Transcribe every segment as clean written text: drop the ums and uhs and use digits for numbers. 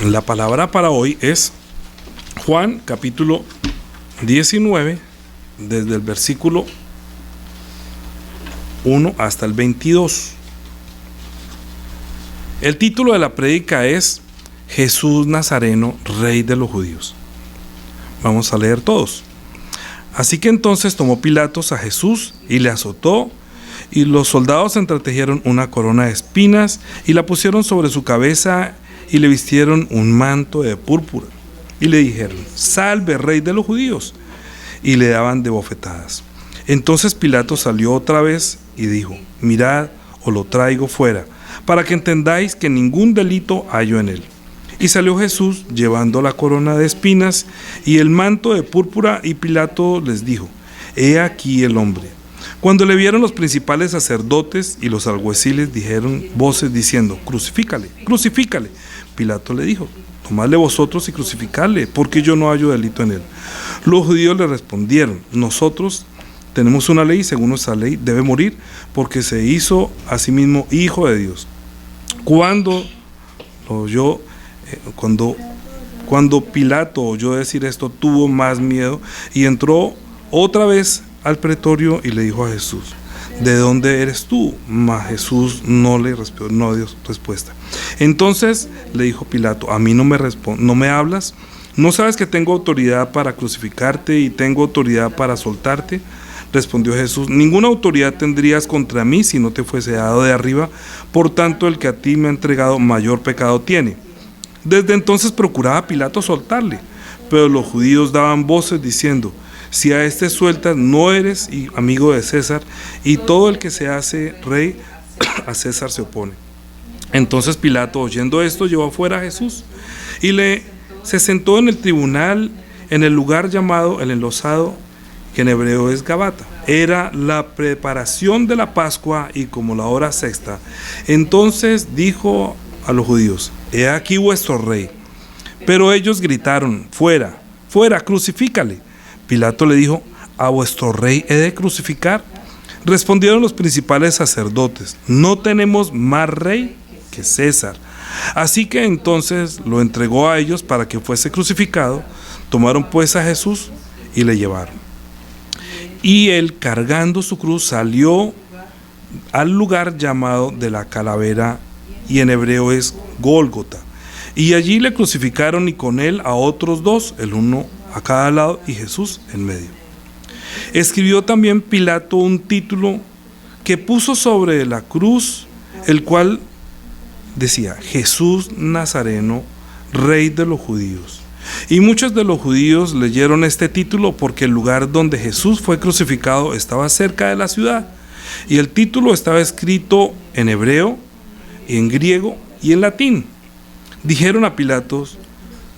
La palabra para hoy es Juan capítulo 19, desde el versículo 1 hasta el 22. El título de la prédica es Jesús Nazareno, Rey de los Judíos. Vamos a leer todos. Así que entonces tomó Pilatos a Jesús y le azotó, y los soldados entretejieron una corona de espinas y la pusieron sobre su cabeza y le vistieron un manto de púrpura y le dijeron: salve, Rey de los Judíos, y le daban de bofetadas. Entonces Pilato salió otra vez y dijo: mirad, os lo traigo fuera, para que entendáis que ningún delito hallo en él. Y salió Jesús llevando la corona de espinas y el manto de púrpura, y Pilato les dijo: he aquí el hombre. Cuando le vieron los principales sacerdotes y los alguaciles, dijeron voces diciendo: crucifícale, crucifícale. Pilato le dijo: tomadle vosotros y crucificadle, porque yo no hallo delito en él. Los judíos le respondieron: nosotros tenemos una ley, según nuestra ley debe morir, porque se hizo a sí mismo hijo de Dios. Cuando Pilato oyó decir esto, tuvo más miedo y entró otra vez al pretorio y le dijo a Jesús: ¿de dónde eres tú? Mas Jesús no dio respuesta. Entonces le dijo Pilato: ¿a mí no me hablas? ¿No sabes que tengo autoridad para crucificarte y tengo autoridad para soltarte? Respondió Jesús: ninguna autoridad tendrías contra mí si no te fuese dado de arriba. Por tanto, el que a ti me ha entregado mayor pecado tiene. Desde entonces procuraba Pilato soltarle, pero los judíos daban voces diciendo: si a este sueltas, no eres amigo de César, y todo el que se hace rey a César se opone. Entonces Pilato, oyendo esto, llevó afuera a Jesús y se sentó en el tribunal, en el lugar llamado el Enlosado, que en hebreo es Gabata. Era la preparación de la Pascua y como la hora sexta. Entonces dijo a los judíos: he aquí vuestro rey. Pero ellos gritaron: fuera, fuera, crucifícale. Pilato le dijo: ¿a vuestro rey he de crucificar? Respondieron los principales sacerdotes: no tenemos más rey que César. Así que entonces lo entregó a ellos para que fuese crucificado. Tomaron pues a Jesús y le llevaron. Y él, cargando su cruz, salió al lugar llamado de la calavera, y en hebreo es Gólgota. Y allí le crucificaron, y con él a otros dos, el uno a cada lado y Jesús en medio. Escribió también Pilato un título que puso sobre la cruz, el cual decía: Jesús Nazareno, Rey de los Judíos. Y muchos de los judíos leyeron este título porque el lugar donde Jesús fue crucificado estaba cerca de la ciudad, y el título estaba escrito en hebreo, en griego y en latín. Dijeron a Pilatos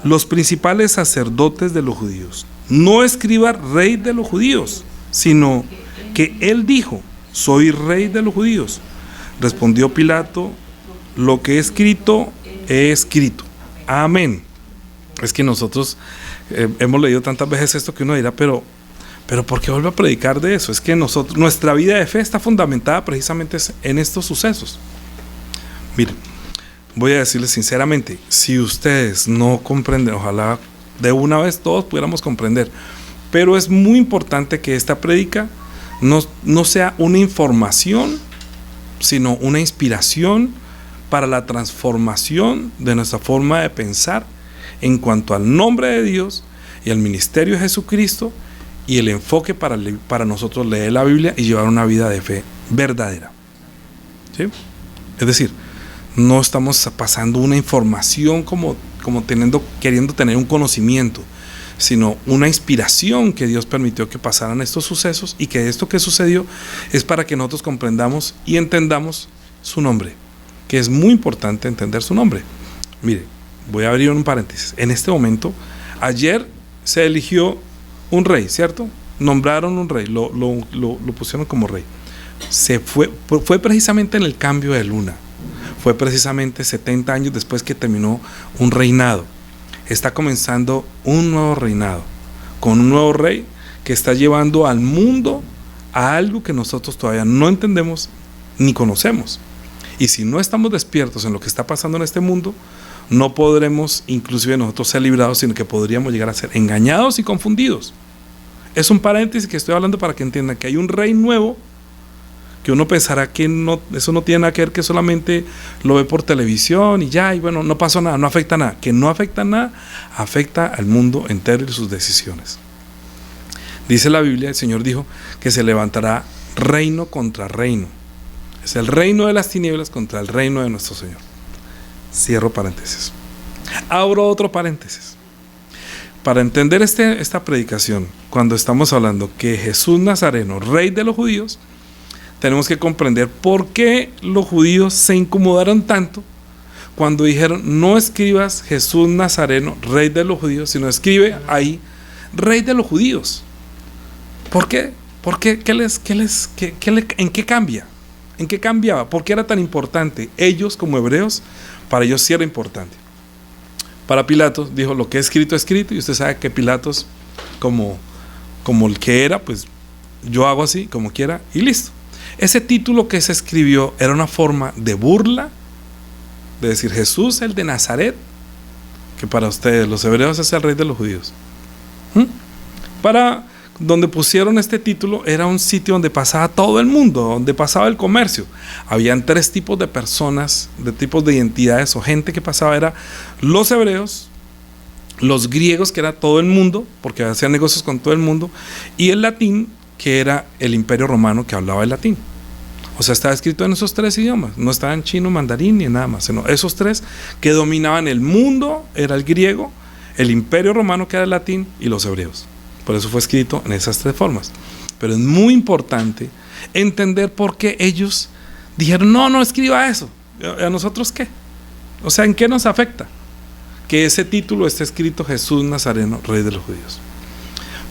los principales sacerdotes de los judíos: no escriba Rey de los Judíos, sino que él dijo: soy Rey de los Judíos. Respondió Pilato: lo que he escrito, he escrito. Amén. Es que nosotros hemos leído tantas veces esto que uno dirá: pero ¿por qué vuelve a predicar de eso? Es que nuestra vida de fe está fundamentada precisamente en estos sucesos. Miren, voy a decirles sinceramente, si ustedes no comprenden, ojalá de una vez todos pudiéramos comprender, pero es muy importante que esta prédica no sea una información, sino una inspiración para la transformación de nuestra forma de pensar en cuanto al nombre de Dios y al ministerio de Jesucristo, y el enfoque para nosotros leer la Biblia y llevar una vida de fe verdadera. ¿Sí? Es decir, no estamos pasando una información como queriendo tener un conocimiento, sino una inspiración que Dios permitió que pasaran estos sucesos, y que esto que sucedió es para que nosotros comprendamos y entendamos su nombre, que es muy importante entender su nombre. Mire, voy a abrir un paréntesis. En este momento, ayer se eligió un rey, ¿cierto? Nombraron un rey, lo pusieron como rey. Fue precisamente en el cambio de luna. Fue precisamente 70 años después que terminó un reinado. Está comenzando un nuevo reinado, con un nuevo rey que está llevando al mundo a algo que nosotros todavía no entendemos ni conocemos. Y si no estamos despiertos en lo que está pasando en este mundo, no podremos inclusive nosotros ser librados, sino que podríamos llegar a ser engañados y confundidos. Es un paréntesis que estoy hablando para que entiendan que hay un rey nuevo, que uno pensará que no, eso no tiene nada que ver, que solamente lo ve por televisión y ya, y bueno, no pasó nada, no afecta nada. Que no afecta nada, afecta al mundo entero y sus decisiones. Dice la Biblia, el Señor dijo que se levantará reino contra reino. Es el reino de las tinieblas contra el reino de nuestro Señor. Cierro paréntesis. Abro otro paréntesis. Para entender esta predicación, cuando estamos hablando que Jesús Nazareno, rey de los judíos, tenemos que comprender por qué los judíos se incomodaron tanto cuando dijeron: no escribas Jesús Nazareno, rey de los judíos, sino escribe ahí rey de los judíos. ¿Por qué? ¿Por qué? ¿En qué cambia? ¿En qué cambiaba? ¿Por qué era tan importante? Ellos como hebreos, para ellos sí era importante. Para Pilatos dijo: lo que he escrito, y usted sabe que Pilatos, como el que era, pues yo hago así, como quiera, y listo. Ese título que se escribió era una forma de burla, de decir Jesús el de Nazaret, que para ustedes los hebreos es el rey de los judíos. Para donde pusieron este título era un sitio donde pasaba todo el mundo, donde pasaba el comercio. Habían 3 tipos de personas, de tipos de identidades o gente que pasaba: era los hebreos, los griegos, que era todo el mundo, porque hacían negocios con todo el mundo, y el latín, que era el imperio romano, que hablaba el latín. O sea, estaba escrito en esos 3 idiomas, no estaba en chino, mandarín ni nada más, sino esos 3 que dominaban el mundo: era el griego, el imperio romano, que era el latín, y los hebreos. Por eso fue escrito en esas 3 formas. Pero es muy importante entender por qué ellos dijeron: no escriba eso. ¿A nosotros qué? O sea, ¿en qué nos afecta que ese título esté escrito Jesús Nazareno, rey de los judíos?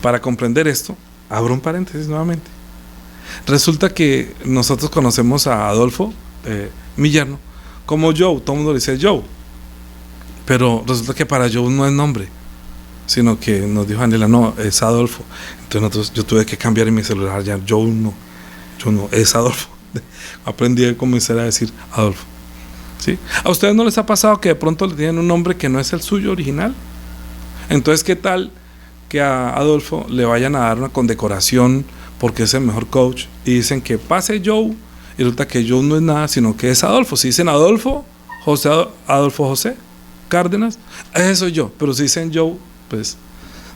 Para comprender esto, abro un paréntesis nuevamente. Resulta que nosotros conocemos a Adolfo, mi yerno, como Joe. Todo el mundo le dice Joe, pero resulta que para Joe no es nombre, sino que nos dijo Angela: no, es Adolfo. Entonces yo tuve que cambiar en mi celular, ya Joe no, es Adolfo. Aprendí a comenzar a decir Adolfo. ¿Sí? ¿A ustedes no les ha pasado que de pronto le tienen un nombre que no es el suyo original? Entonces, ¿qué tal que a Adolfo le vayan a dar una condecoración porque es el mejor coach y dicen que pase Joe, y resulta que Joe no es nada, sino que es Adolfo? Si dicen Adolfo José Cárdenas, ese soy yo. Pero si dicen Joe, pues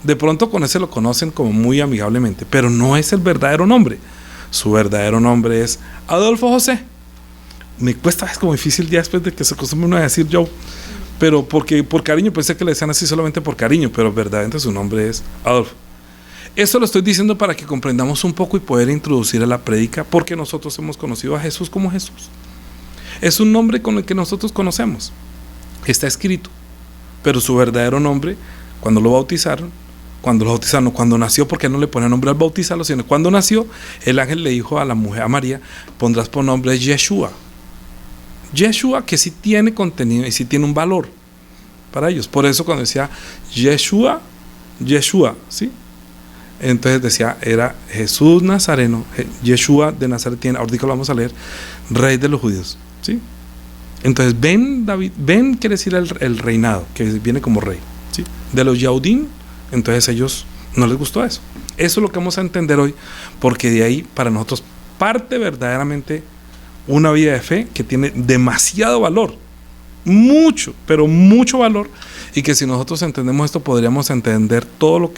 de pronto con ese lo conocen como muy amigablemente, pero no es el verdadero nombre. Su verdadero nombre es Adolfo José. Me cuesta, es como difícil ya después de que se acostumbre uno a decir Joe, pero porque por cariño, pensé que le decían así solamente por cariño, pero verdaderamente su nombre es Adolfo. Esto lo estoy diciendo para que comprendamos un poco y poder introducir a la prédica, porque nosotros hemos conocido a Jesús como Jesús. Es un nombre con el que nosotros conocemos, está escrito, pero su verdadero nombre, cuando nació, porque no le pone nombre al bautizarlo, sino cuando nació, el ángel le dijo a la mujer, a María: pondrás por nombre Yeshua. Yeshua, que sí tiene contenido y sí tiene un valor para ellos. Por eso cuando decía Yeshua, ¿sí? Entonces decía, era Jesús Nazareno, Yeshua de Nazaret, ahorita lo vamos a leer, rey de los judíos, ¿sí? Entonces David, quiere decir el reinado, que viene como rey, ¿sí? De los Yaudín. Entonces ellos no les gustó eso. Eso es lo que vamos a entender hoy, porque de ahí para nosotros parte verdaderamente una vida de fe que tiene demasiado valor, mucho, pero mucho valor, y que si nosotros entendemos esto podríamos entender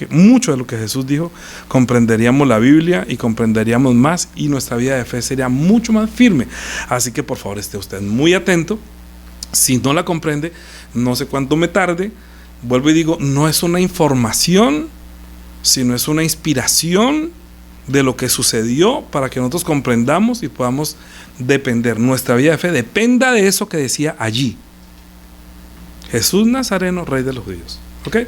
mucho de lo que Jesús dijo, comprenderíamos la Biblia y comprenderíamos más, y nuestra vida de fe sería mucho más firme. Así que por favor esté usted muy atento. Si no la comprende, no sé cuánto me tarde, vuelvo y digo, no es una información, sino es una inspiración de lo que sucedió para que nosotros comprendamos y podamos depender. Nuestra vida de fe dependa de eso que decía allí: Jesús Nazareno, rey de los judíos. ¿Ok?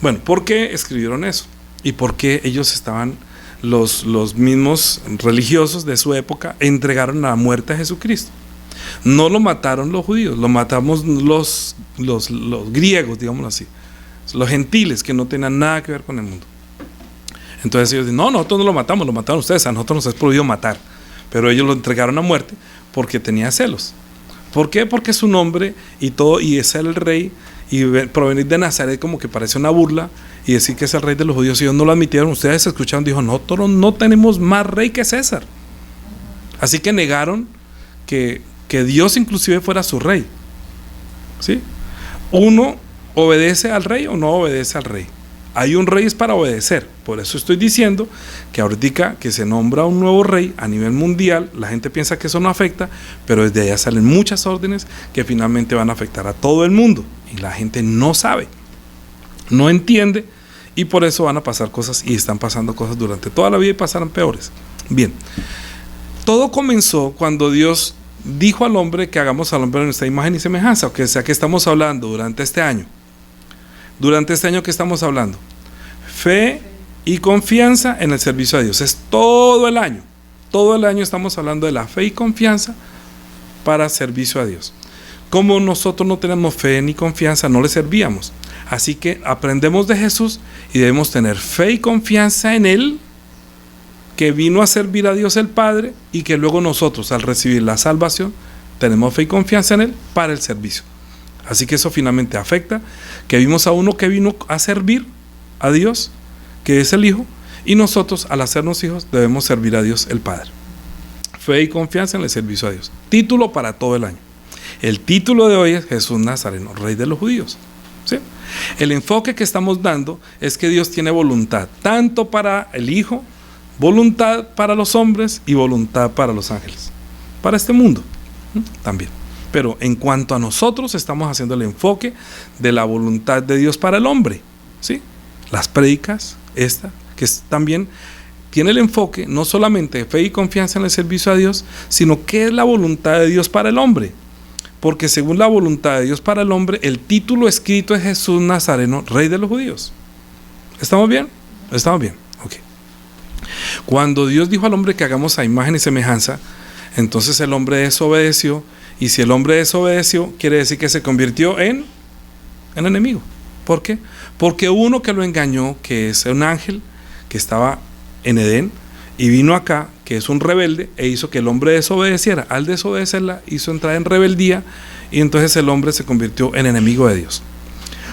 Bueno, ¿por qué escribieron eso? ¿Y por qué ellos estaban, los mismos religiosos de su época, entregaron a la muerte a Jesucristo? No lo mataron los judíos, lo matamos los griegos, digámoslo así, los gentiles que no tenían nada que ver con el mundo. Entonces ellos dicen: no, nosotros no lo mataron ustedes, a nosotros nos es prohibido matar. Pero ellos lo entregaron a muerte porque tenía celos. ¿Por qué? Porque es un hombre y todo, y es el rey, y provenir de Nazaret como que parece una burla, y decir que es el rey de los judíos. Y ellos no lo admitieron. Ustedes escucharon, dijo, nosotros no tenemos más rey que César. Así que negaron que Dios inclusive fuera su rey. ¿Sí? Uno obedece al rey o no obedece al rey. Hay un rey es para obedecer. Por eso estoy diciendo que ahorita que se nombra un nuevo rey a nivel mundial, la gente piensa que eso no afecta, pero desde allá salen muchas órdenes que finalmente van a afectar a todo el mundo. Y la gente no sabe, no entiende, y por eso van a pasar cosas, y están pasando cosas durante toda la vida y pasarán peores. Bien, todo comenzó cuando Dios dijo al hombre que hagamos al hombre en nuestra imagen y semejanza, o sea que estamos hablando durante este año. Durante este año que estamos hablando, fe y confianza en el servicio a Dios. Es todo el año estamos hablando de la fe y confianza para servicio a Dios. Como nosotros no tenemos fe ni confianza, no le servíamos. Así que aprendemos de Jesús y debemos tener fe y confianza en Él, que vino a servir a Dios el Padre, y que luego nosotros, al recibir la salvación, tenemos fe y confianza en Él para el servicio. Así que eso finalmente afecta, que vimos a uno que vino a servir a Dios, que es el Hijo, y nosotros, al hacernos hijos, debemos servir a Dios el Padre. Fe y confianza en el servicio a Dios. Título para todo el año. El título de hoy es Jesús Nazareno, Rey de los Judíos. ¿Sí? El enfoque que estamos dando es que Dios tiene voluntad, tanto para el Hijo, voluntad para los hombres y voluntad para los ángeles, para este mundo también. Pero en cuanto a nosotros, estamos haciendo el enfoque de la voluntad de Dios para el hombre, ¿sí? Las prédicas, esta, que también tiene el enfoque no solamente de fe y confianza en el servicio a Dios, sino que es la voluntad de Dios para el hombre. Porque según la voluntad de Dios para el hombre, el título escrito es Jesús Nazareno, Rey de los Judíos. ¿Estamos bien? ¿Estamos bien? Ok. Cuando Dios dijo al hombre que hagamos a imagen y semejanza, entonces el hombre desobedeció. Y si el hombre desobedeció, quiere decir que se convirtió en enemigo. ¿Por qué? Porque uno que lo engañó, que es un ángel que estaba en Edén y vino acá, que es un rebelde, e hizo que el hombre desobedeciera. Al desobedecerla, hizo entrar en rebeldía, y entonces el hombre se convirtió en enemigo de Dios.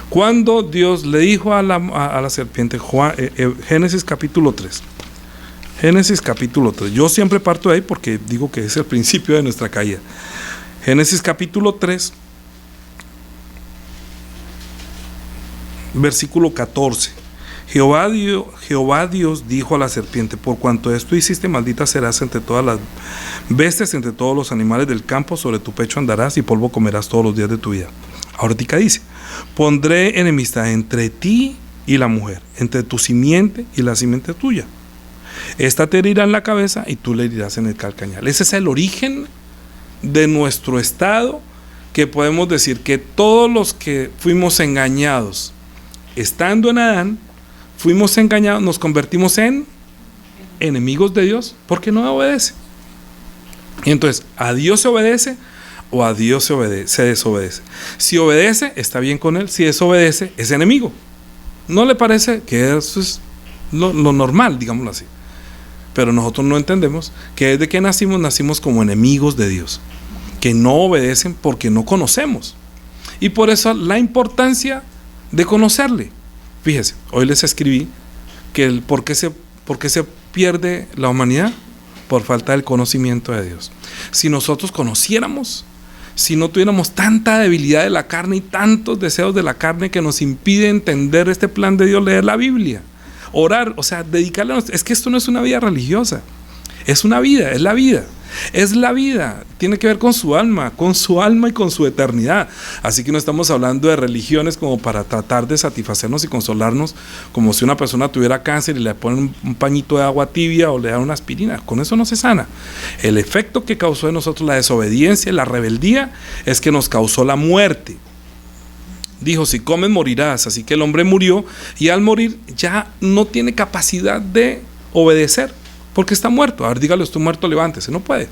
Cuando Dios le dijo a la serpiente, Génesis capítulo 3. Génesis capítulo 3. Yo siempre parto de ahí porque digo que es el principio de nuestra caída. Génesis capítulo 3, versículo 14. Jehová Dios dijo a la serpiente: por cuanto esto hiciste, maldita serás entre todas las bestias, entre todos los animales del campo, sobre tu pecho andarás y polvo comerás todos los días de tu vida. Ahorita dice: pondré enemistad entre ti y la mujer, entre tu simiente y la simiente tuya. Esta te herirá en la cabeza y tú le herirás en el calcañar. Ese es el origen de nuestro estado, que podemos decir que todos los que fuimos engañados estando en Adán, fuimos engañados, nos convertimos en enemigos de Dios porque no obedece. Y entonces, ¿a Dios se obedece o a Dios se desobedece? Si obedece, está bien con Él. Si desobedece, es enemigo. ¿No le parece que eso es lo normal, digámoslo así? Pero nosotros no entendemos que desde que nacimos como enemigos de Dios, que no obedecen porque no conocemos. Y por eso la importancia de conocerle. Fíjese, hoy les escribí que ¿por qué se pierde la humanidad? Por falta del conocimiento de Dios. Si nosotros conociéramos, si no tuviéramos tanta debilidad de la carne y tantos deseos de la carne que nos impide entender este plan de Dios, leer la Biblia, orar, o sea, dedicarle es que esto no es una vida religiosa, es una vida, es la vida. Es la vida, tiene que ver con su alma y con su eternidad. Así que no estamos hablando de religiones como para tratar de satisfacernos y consolarnos, como si una persona tuviera cáncer y le ponen un pañito de agua tibia o le dan una aspirina. Con eso no se sana. El efecto que causó en nosotros la desobediencia, la rebeldía, es que nos causó la muerte. Dijo: si comes morirás. Así que el hombre murió, y al morir ya no tiene capacidad de obedecer, porque está muerto. A ver, dígale: estoy muerto, levántese. No puede.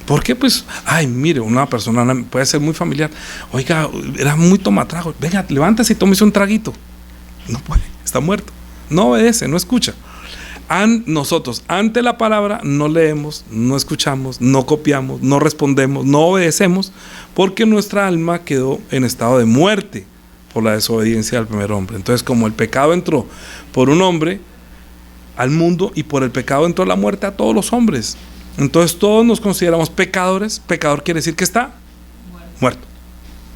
¿Por qué? Pues, mire, una persona puede ser muy familiar. Oiga, era muy tomatrago. Venga, levántese y tómese un traguito. No puede, está muerto. No obedece, no escucha. Nosotros ante la palabra no leemos, no escuchamos, no copiamos, no respondemos, no obedecemos, porque nuestra alma quedó en estado de muerte por la desobediencia del primer hombre. Entonces, como el pecado entró por un hombre al mundo, y por el pecado entró la muerte a todos los hombres, entonces todos nos consideramos pecadores. Pecador quiere decir que está muerto.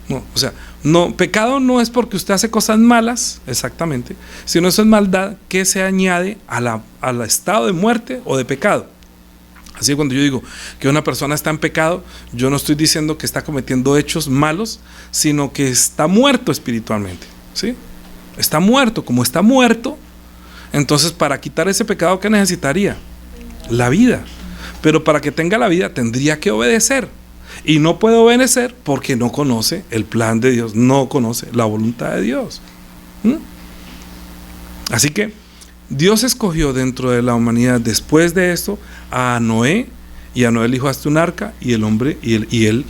No, o sea, no, pecado no es porque usted hace cosas malas, exactamente, sino eso es maldad que se añade al estado de muerte o de pecado. Así que cuando yo digo que una persona está en pecado, yo no estoy diciendo que está cometiendo hechos malos, sino que está muerto espiritualmente, ¿sí? Está muerto. Como está muerto, entonces para quitar ese pecado, ¿qué necesitaría? La vida. Pero para que tenga la vida tendría que obedecer. Y no puede obedecer porque no conoce el plan de Dios, no conoce la voluntad de Dios. Así que Dios escogió dentro de la humanidad después de esto a Noé, y a Noé le dijo: hazte un arca, y el hombre y él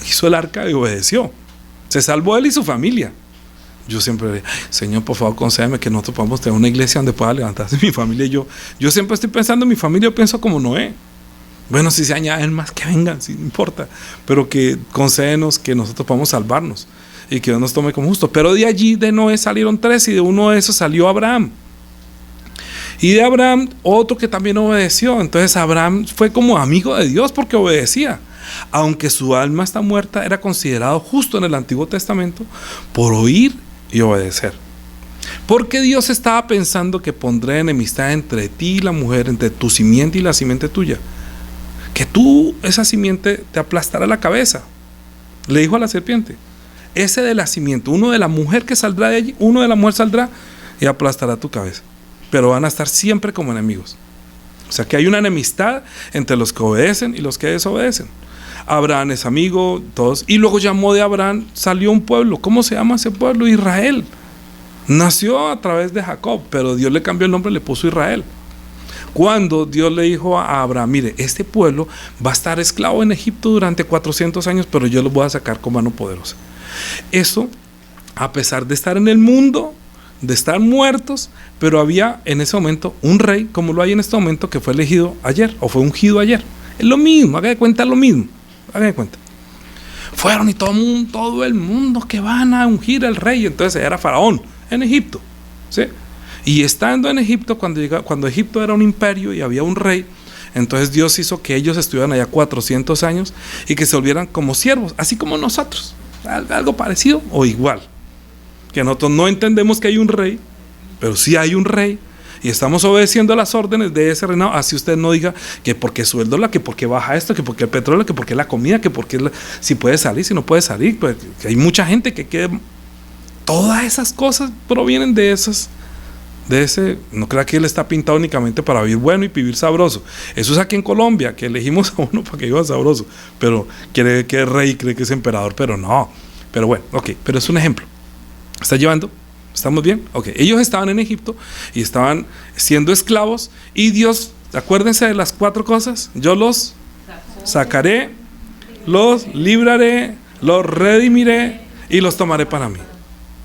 hizo el arca y obedeció. Se salvó él y su familia. Yo siempre le digo: Señor, por favor, concédeme que nosotros podamos tener una iglesia donde pueda levantarse mi familia y yo. Yo siempre estoy pensando en mi familia, yo pienso como Noé. Bueno, si se añaden más, que vengan, sí, no importa, pero que concédenos que nosotros podamos salvarnos y que Dios nos tome como justo. Pero de allí, de Noé, salieron 3, y de uno de esos salió Abraham. Y de Abraham, otro que también obedeció. Entonces Abraham fue como amigo de Dios porque obedecía. Aunque su alma está muerta, era considerado justo en el Antiguo Testamento por oír y obedecer. Porque Dios estaba pensando que pondré enemistad entre ti y la mujer, entre tu simiente y la simiente tuya. Que tú, esa simiente, te aplastará la cabeza. Le dijo a la serpiente: ese de la simiente, uno de la mujer que saldrá de allí, uno de la mujer saldrá y aplastará tu cabeza. Pero van a estar siempre como enemigos. O sea que hay una enemistad entre los que obedecen y los que desobedecen. Abraham es amigo, todos. Y luego llamó de Abraham, salió un pueblo. ¿Cómo se llama ese pueblo? Israel. Nació a través de Jacob, pero Dios le cambió el nombre, le puso Israel. Cuando Dios le dijo a Abraham: mire, este pueblo va a estar esclavo en Egipto durante 400 años, pero yo los voy a sacar con mano poderosa. Eso, a pesar de estar en el mundo, de estar muertos, pero había en ese momento un rey, como lo hay en este momento, que fue elegido ayer, o fue ungido ayer. Es lo mismo, haga de cuenta lo mismo, haga de cuenta. Fueron y todo el mundo que van a ungir al rey. Entonces era Faraón en Egipto, ¿sí? Y estando en Egipto, cuando Egipto era un imperio y había un rey, entonces Dios hizo que ellos estuvieran allá 400 años y que se volvieran como siervos, así como nosotros, algo parecido o igual. Que nosotros no entendemos que hay un rey, pero sí hay un rey, y estamos obedeciendo las órdenes de ese reinado. Así usted no diga que porque sueldo, que porque baja esto, que porque el petróleo, que porque la comida, que porque si puede salir, si no puede salir. Pues que hay mucha gente que todas esas cosas provienen de ese, no crea que él está pintado únicamente para vivir bueno y vivir sabroso. Eso es aquí en Colombia, que elegimos a uno para que viva sabroso, pero cree que es rey, cree que es emperador, pero no. Pero bueno, ok, pero es un ejemplo. ¿Está llevando? ¿Estamos bien? Ok, ellos estaban en Egipto y estaban siendo esclavos, y Dios, acuérdense de las 4 cosas: yo los sacaré, los libraré, los redimiré y los tomaré para mí.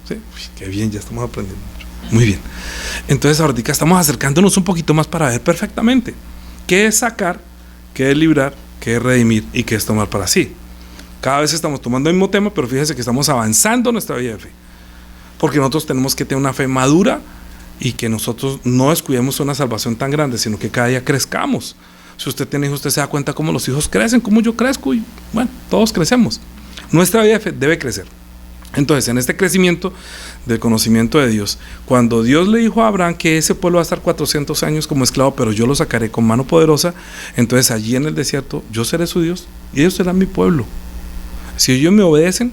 ¿Sí? Uy, qué bien, ya estamos aprendiendo mucho. Muy bien. Entonces ahorita estamos acercándonos un poquito más para ver perfectamente qué es sacar, qué es librar, qué es redimir y qué es tomar para sí. Cada vez estamos tomando el mismo tema, pero fíjense que estamos avanzando en nuestra vida de fe, porque nosotros tenemos que tener una fe madura y que nosotros no descuidemos una salvación tan grande, sino que cada día crezcamos. Si usted tiene hijos, usted se da cuenta cómo los hijos crecen, cómo yo crezco, y bueno, todos crecemos. Nuestra vida de fe debe crecer. Entonces, en este crecimiento del conocimiento de Dios, cuando Dios le dijo a Abraham que ese pueblo va a estar 400 años como esclavo, pero yo lo sacaré con mano poderosa, entonces allí en el desierto yo seré su Dios y ellos serán mi pueblo. Si ellos me obedecen,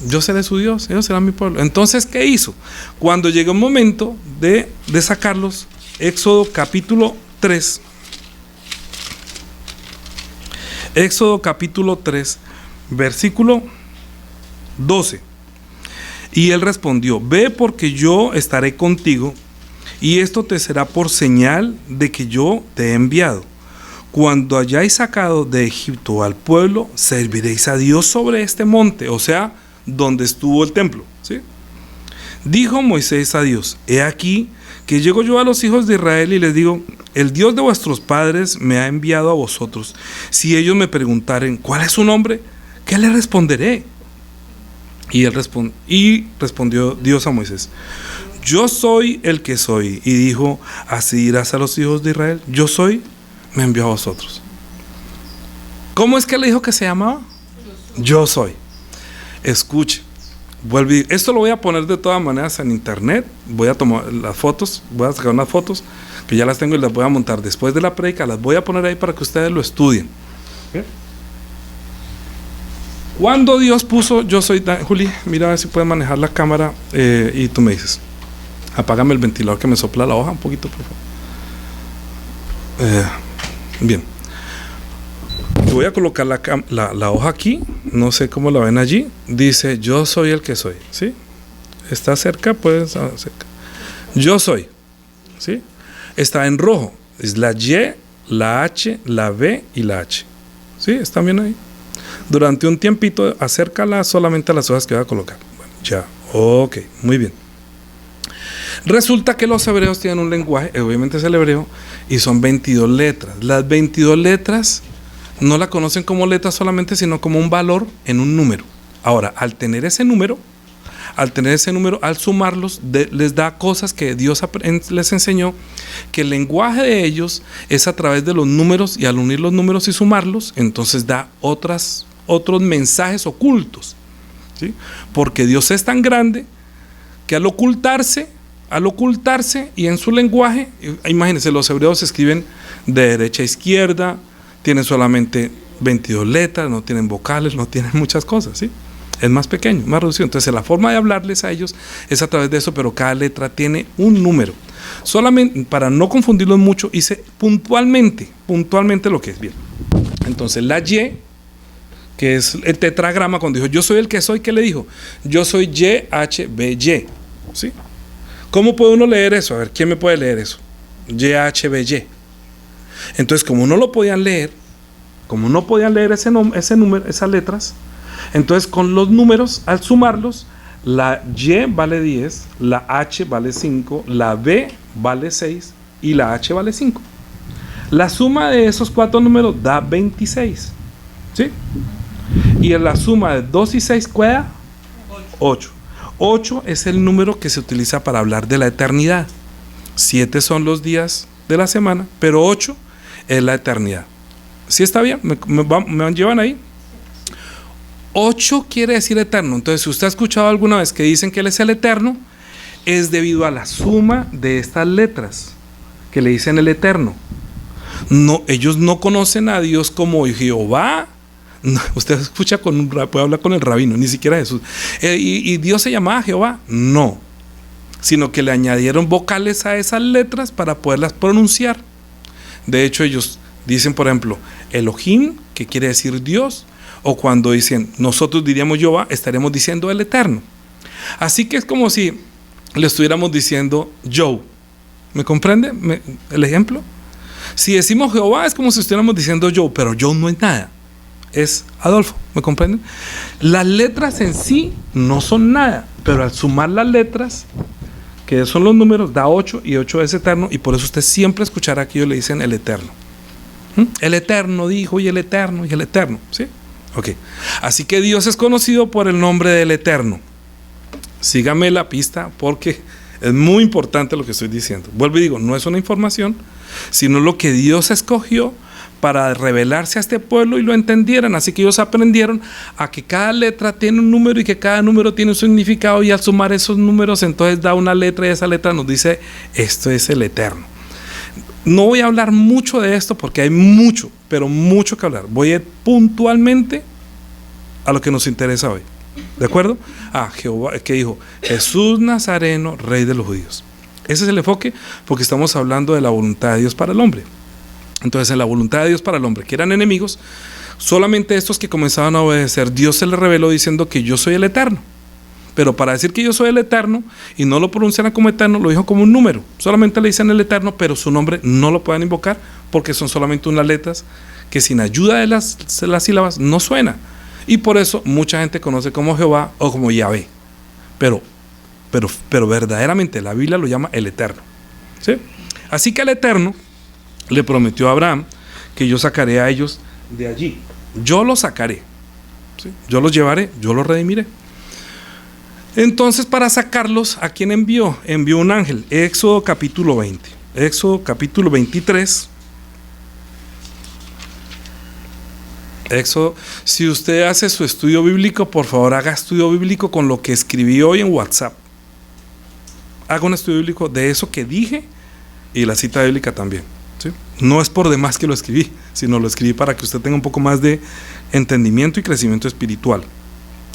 yo seré su Dios, ellos serán mi pueblo. Entonces, ¿qué hizo? Cuando llegó el momento de sacarlos, Éxodo capítulo 3, versículo 12. Y él respondió: ve, porque yo estaré contigo, y esto te será por señal de que yo te he enviado. Cuando hayáis sacado de Egipto al pueblo, serviréis a Dios sobre este monte, o sea, donde estuvo el templo, ¿sí? Dijo Moisés a Dios: he aquí que llego yo a los hijos de Israel y les digo, el Dios de vuestros padres me ha enviado a vosotros. Si ellos me preguntaren, ¿cuál es su nombre? ¿Qué le responderé? Y respondió Dios a Moisés, yo soy el que soy. Y dijo, así dirás a los hijos de Israel, yo soy, me envió a vosotros. ¿Cómo es que le dijo que se llamaba? Yo soy. Escuche, esto lo voy a poner de todas maneras en internet. Voy a tomar las fotos, voy a sacar unas fotos que ya las tengo y las voy a montar después de la prédica. Las voy a poner ahí para que ustedes lo estudien. ¿Okay? Cuando Dios puso yo soy, Juli, mira a ver si puedes manejar la cámara y tú me dices, apágame el ventilador que me sopla la hoja un poquito, por favor. Bien. Voy a colocar la hoja aquí, no sé cómo la ven allí. Dice, yo soy el que soy, ¿sí? ¿Está cerca? Pues cerca. Yo soy, ¿sí? Está en rojo, es la Y, la H, la B y la H, ¿sí? ¿Están bien ahí? Durante un tiempito, acércala solamente a las hojas que voy a colocar. Bueno, ya, ok, muy bien. Resulta que los hebreos tienen un lenguaje, obviamente es el hebreo, y son 22 letras. Las 22 letras no la conocen como letra solamente, sino como un valor en un número. Ahora, al tener ese número, al sumarlos, les da cosas que Dios les enseñó, que el lenguaje de ellos es a través de los números, y al unir los números y sumarlos, entonces da otros mensajes ocultos, ¿sí? Porque Dios es tan grande que al ocultarse y en su lenguaje, imagínense, los hebreos escriben de derecha a izquierda, tienen solamente 22 letras, no tienen vocales, no tienen muchas cosas, ¿sí? Es más pequeño, más reducido. Entonces la forma de hablarles a ellos es a través de eso, pero cada letra tiene un número. Solamente para no confundirlos mucho, hice puntualmente lo que es. Bien. Entonces la Y, que es el tetragrama, cuando dijo yo soy el que soy, ¿qué le dijo? Yo soy YHBY, ¿sí? ¿Cómo puede uno leer eso? A ver, ¿quién me puede leer eso? YHBY. Entonces, como no lo podían leer, ese número, esas letras, entonces con los números, al sumarlos, la Y vale 10, la H vale 5, la B vale 6 y la H vale 5. La suma de esos 4 números da 26, ¿sí? Y la suma de 2 y 6 queda 8. 8 es el número que se utiliza para hablar de la eternidad. 7 son los días de la semana, pero 8 es la eternidad. ¿Sí está bien? ¿Me llevan ahí? 8 quiere decir eterno. Entonces, si usted ha escuchado alguna vez que dicen que Él es el eterno, es debido a la suma de estas letras que le dicen el eterno. No, ellos no conocen a Dios como Jehová. No, usted escucha puede hablar con el rabino, ni siquiera Jesús. ¿Y Dios se llamaba Jehová? No, sino que le añadieron vocales a esas letras para poderlas pronunciar. De hecho, ellos dicen, por ejemplo, Elohim, que quiere decir Dios, o cuando dicen, nosotros diríamos Jehová, estaremos diciendo el Eterno. Así que es como si le estuviéramos diciendo Joe. ¿Me comprende el ejemplo? Si decimos Jehová, es como si estuviéramos diciendo Joe, pero Joe no es nada, es Adolfo. ¿Me comprenden? Las letras en sí no son nada, pero al sumar las letras, que son los números, da 8, y 8 es eterno, y por eso usted siempre escuchará que ellos le dicen el eterno. El eterno dijo, y el eterno, ¿sí? Ok. Así que Dios es conocido por el nombre del eterno. Sígame la pista porque es muy importante lo que estoy diciendo. Vuelvo y digo, no es una información, sino lo que Dios escogió para revelarse a este pueblo y lo entendieran. Así que ellos aprendieron a que cada letra tiene un número y que cada número tiene un significado, y al sumar esos números entonces da una letra, y esa letra nos dice esto es el eterno. No voy a hablar mucho de esto porque hay mucho, pero mucho que hablar. Voy a ir puntualmente a lo que nos interesa hoy. ¿De acuerdo? Jehová, que dijo Jesús Nazareno, Rey de los judíos. Ese es el enfoque, porque estamos hablando de la voluntad de Dios para el hombre. Entonces, en la voluntad de Dios para el hombre, que eran enemigos, solamente estos que comenzaban a obedecer, Dios se les reveló diciendo que yo soy el eterno. Pero para decir que yo soy el eterno y no lo pronunciaran como eterno, lo dijo como un número. Solamente le dicen el eterno, pero su nombre no lo pueden invocar porque son solamente unas letras que sin ayuda de las sílabas no suena. Y por eso mucha gente conoce como Jehová o como Yahvé. Pero verdaderamente la Biblia lo llama el eterno. ¿sí? Así que el Eterno le prometió a Abraham que yo sacaré a ellos de allí. Yo los sacaré, ¿sí? Yo los llevaré, yo los redimiré. Entonces, para sacarlos, ¿a quién envió? Envió un ángel. Éxodo capítulo 20. Éxodo capítulo 23. Éxodo. Si usted hace su estudio bíblico, por favor haga estudio bíblico con lo que escribí hoy en WhatsApp. Haga un estudio bíblico de eso que dije y la cita bíblica también, ¿sí? No es por demás que lo escribí, sino lo escribí para que usted tenga un poco más de entendimiento y crecimiento espiritual.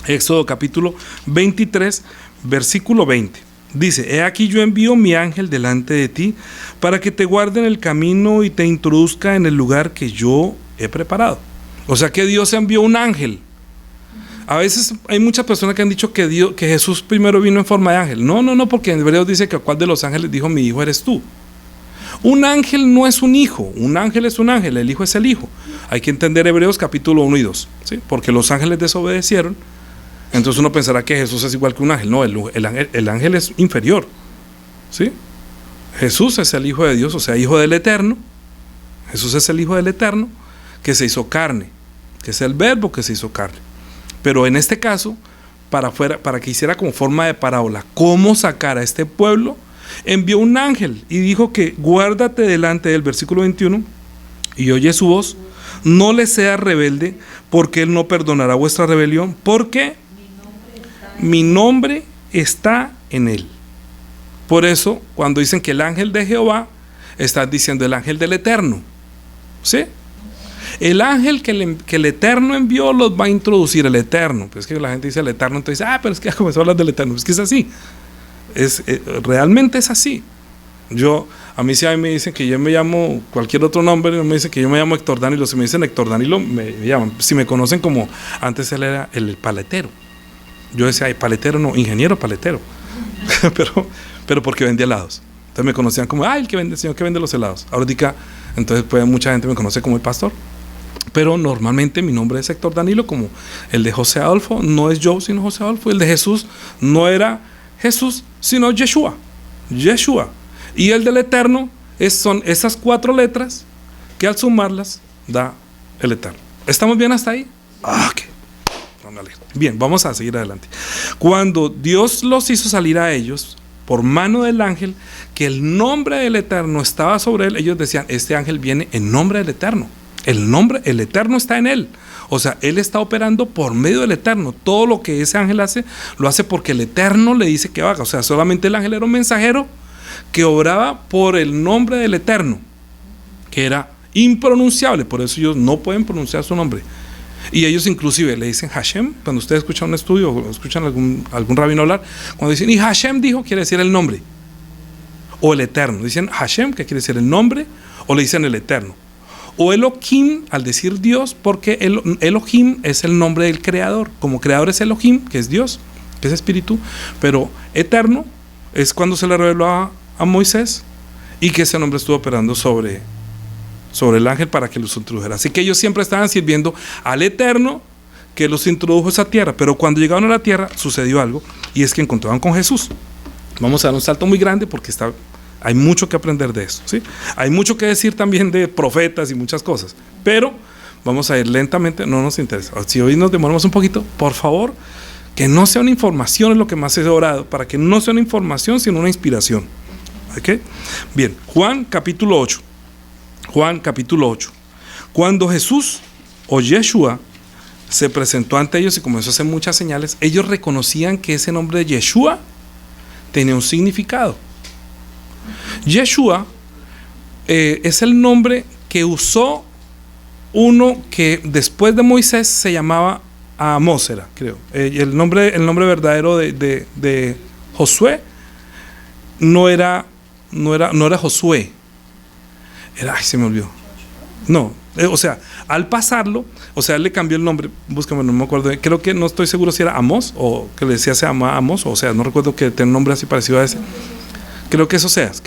Éxodo capítulo 23, versículo 20. Dice: he aquí yo envío mi ángel delante de ti para que te guarde en el camino y te introduzca en el lugar que yo he preparado. O sea que Dios envió un ángel. A veces hay muchas personas que han dicho que Jesús primero vino en forma de ángel. No, porque en Hebreos dice que a cuál de los ángeles dijo: mi hijo eres tú. Un ángel no es un hijo, un ángel es un ángel, el hijo es el hijo. Hay que entender Hebreos capítulo 1 y 2, ¿sí? Porque los ángeles desobedecieron. Entonces uno pensará que Jesús es igual que un ángel. No, el ángel es inferior, ¿sí? Jesús es el Hijo de Dios, o sea, Hijo del Eterno. Jesús es el Hijo del Eterno que se hizo carne, que es el Verbo que se hizo carne. Pero en este caso, para que hiciera como forma de parábola cómo sacar a este pueblo, envió un ángel y dijo que guárdate delante del versículo 21 y oye su voz, no le seas rebelde, porque él no perdonará vuestra rebelión, porque mi nombre está en él. Por eso, cuando dicen que el ángel de Jehová, están diciendo el ángel del Eterno, ¿sí? El ángel que el Eterno envió los va a introducir el Eterno. Pues que la gente dice el Eterno, entonces pero es que ya comenzó a hablar del Eterno. Es que es así. Realmente es así. A mí me dicen que yo me llamo cualquier otro nombre, no me dicen que yo me llamo Héctor Danilo. Si me dicen Héctor Danilo, me llaman. Si me conocen como, antes él era el paletero. Yo decía, paletero no, ingeniero paletero. pero porque vendía helados. Entonces me conocían como, el señor que vende los helados. Ahorita, entonces pues mucha gente me conoce como el pastor. Pero normalmente mi nombre es Héctor Danilo, como el de José Adolfo, no es yo sino José Adolfo. El de Jesús no era Jesús sino Yeshua. Y el del Eterno son esas 4 letras que al sumarlas da el Eterno. ¿Estamos bien hasta ahí? Ok. Bien, vamos a seguir adelante. Cuando Dios los hizo salir a ellos por mano del ángel, que el nombre del Eterno estaba sobre él, ellos decían, este ángel viene en nombre del Eterno. El Eterno está en él. O sea, él está operando por medio del Eterno. Todo lo que ese ángel hace, lo hace porque el Eterno le dice que haga. O sea, solamente el ángel era un mensajero que obraba por el nombre del Eterno, que era impronunciable. Por eso ellos no pueden pronunciar su nombre. Y ellos inclusive le dicen Hashem. Cuando ustedes escuchan un estudio o escuchan algún rabino hablar, cuando dicen y Hashem dijo, quiere decir el nombre o el Eterno. Dicen Hashem, que quiere decir el nombre, o le dicen el Eterno. O Elohim, al decir Dios, porque Elohim es el nombre del creador. Como creador es Elohim, que es Dios, que es espíritu. Pero Eterno es cuando se le reveló a Moisés, y que ese nombre estuvo operando sobre el ángel para que los introdujera. Así que ellos siempre estaban sirviendo al Eterno que los introdujo a esa tierra. Pero cuando llegaron a la tierra sucedió algo, y es que encontraban con Jesús. Vamos a dar un salto muy grande porque hay mucho que aprender de eso, ¿sí? Hay mucho que decir también de profetas y muchas cosas, pero vamos a ir lentamente, no nos interesa. Si hoy nos demoramos un poquito, por favor, que no sea una información, es lo que más he orado, para que no sea una información sino una inspiración. ¿Ok? Bien, Juan capítulo 8. Cuando Jesús o Yeshua se presentó ante ellos y comenzó a hacer muchas señales, ellos reconocían que ese nombre de Yeshua tenía un significado. Yeshua es el nombre que usó uno que después de Moisés se llamaba Amós, creo. El nombre verdadero de Josué no era Josué. Se me olvidó. No, al pasarlo, él le cambió el nombre. Búscame, no me acuerdo. Creo que no estoy seguro si era Amós o que le decía se llama Amós, no recuerdo que tenga un nombre así parecido a ese. Creo que es Oseas.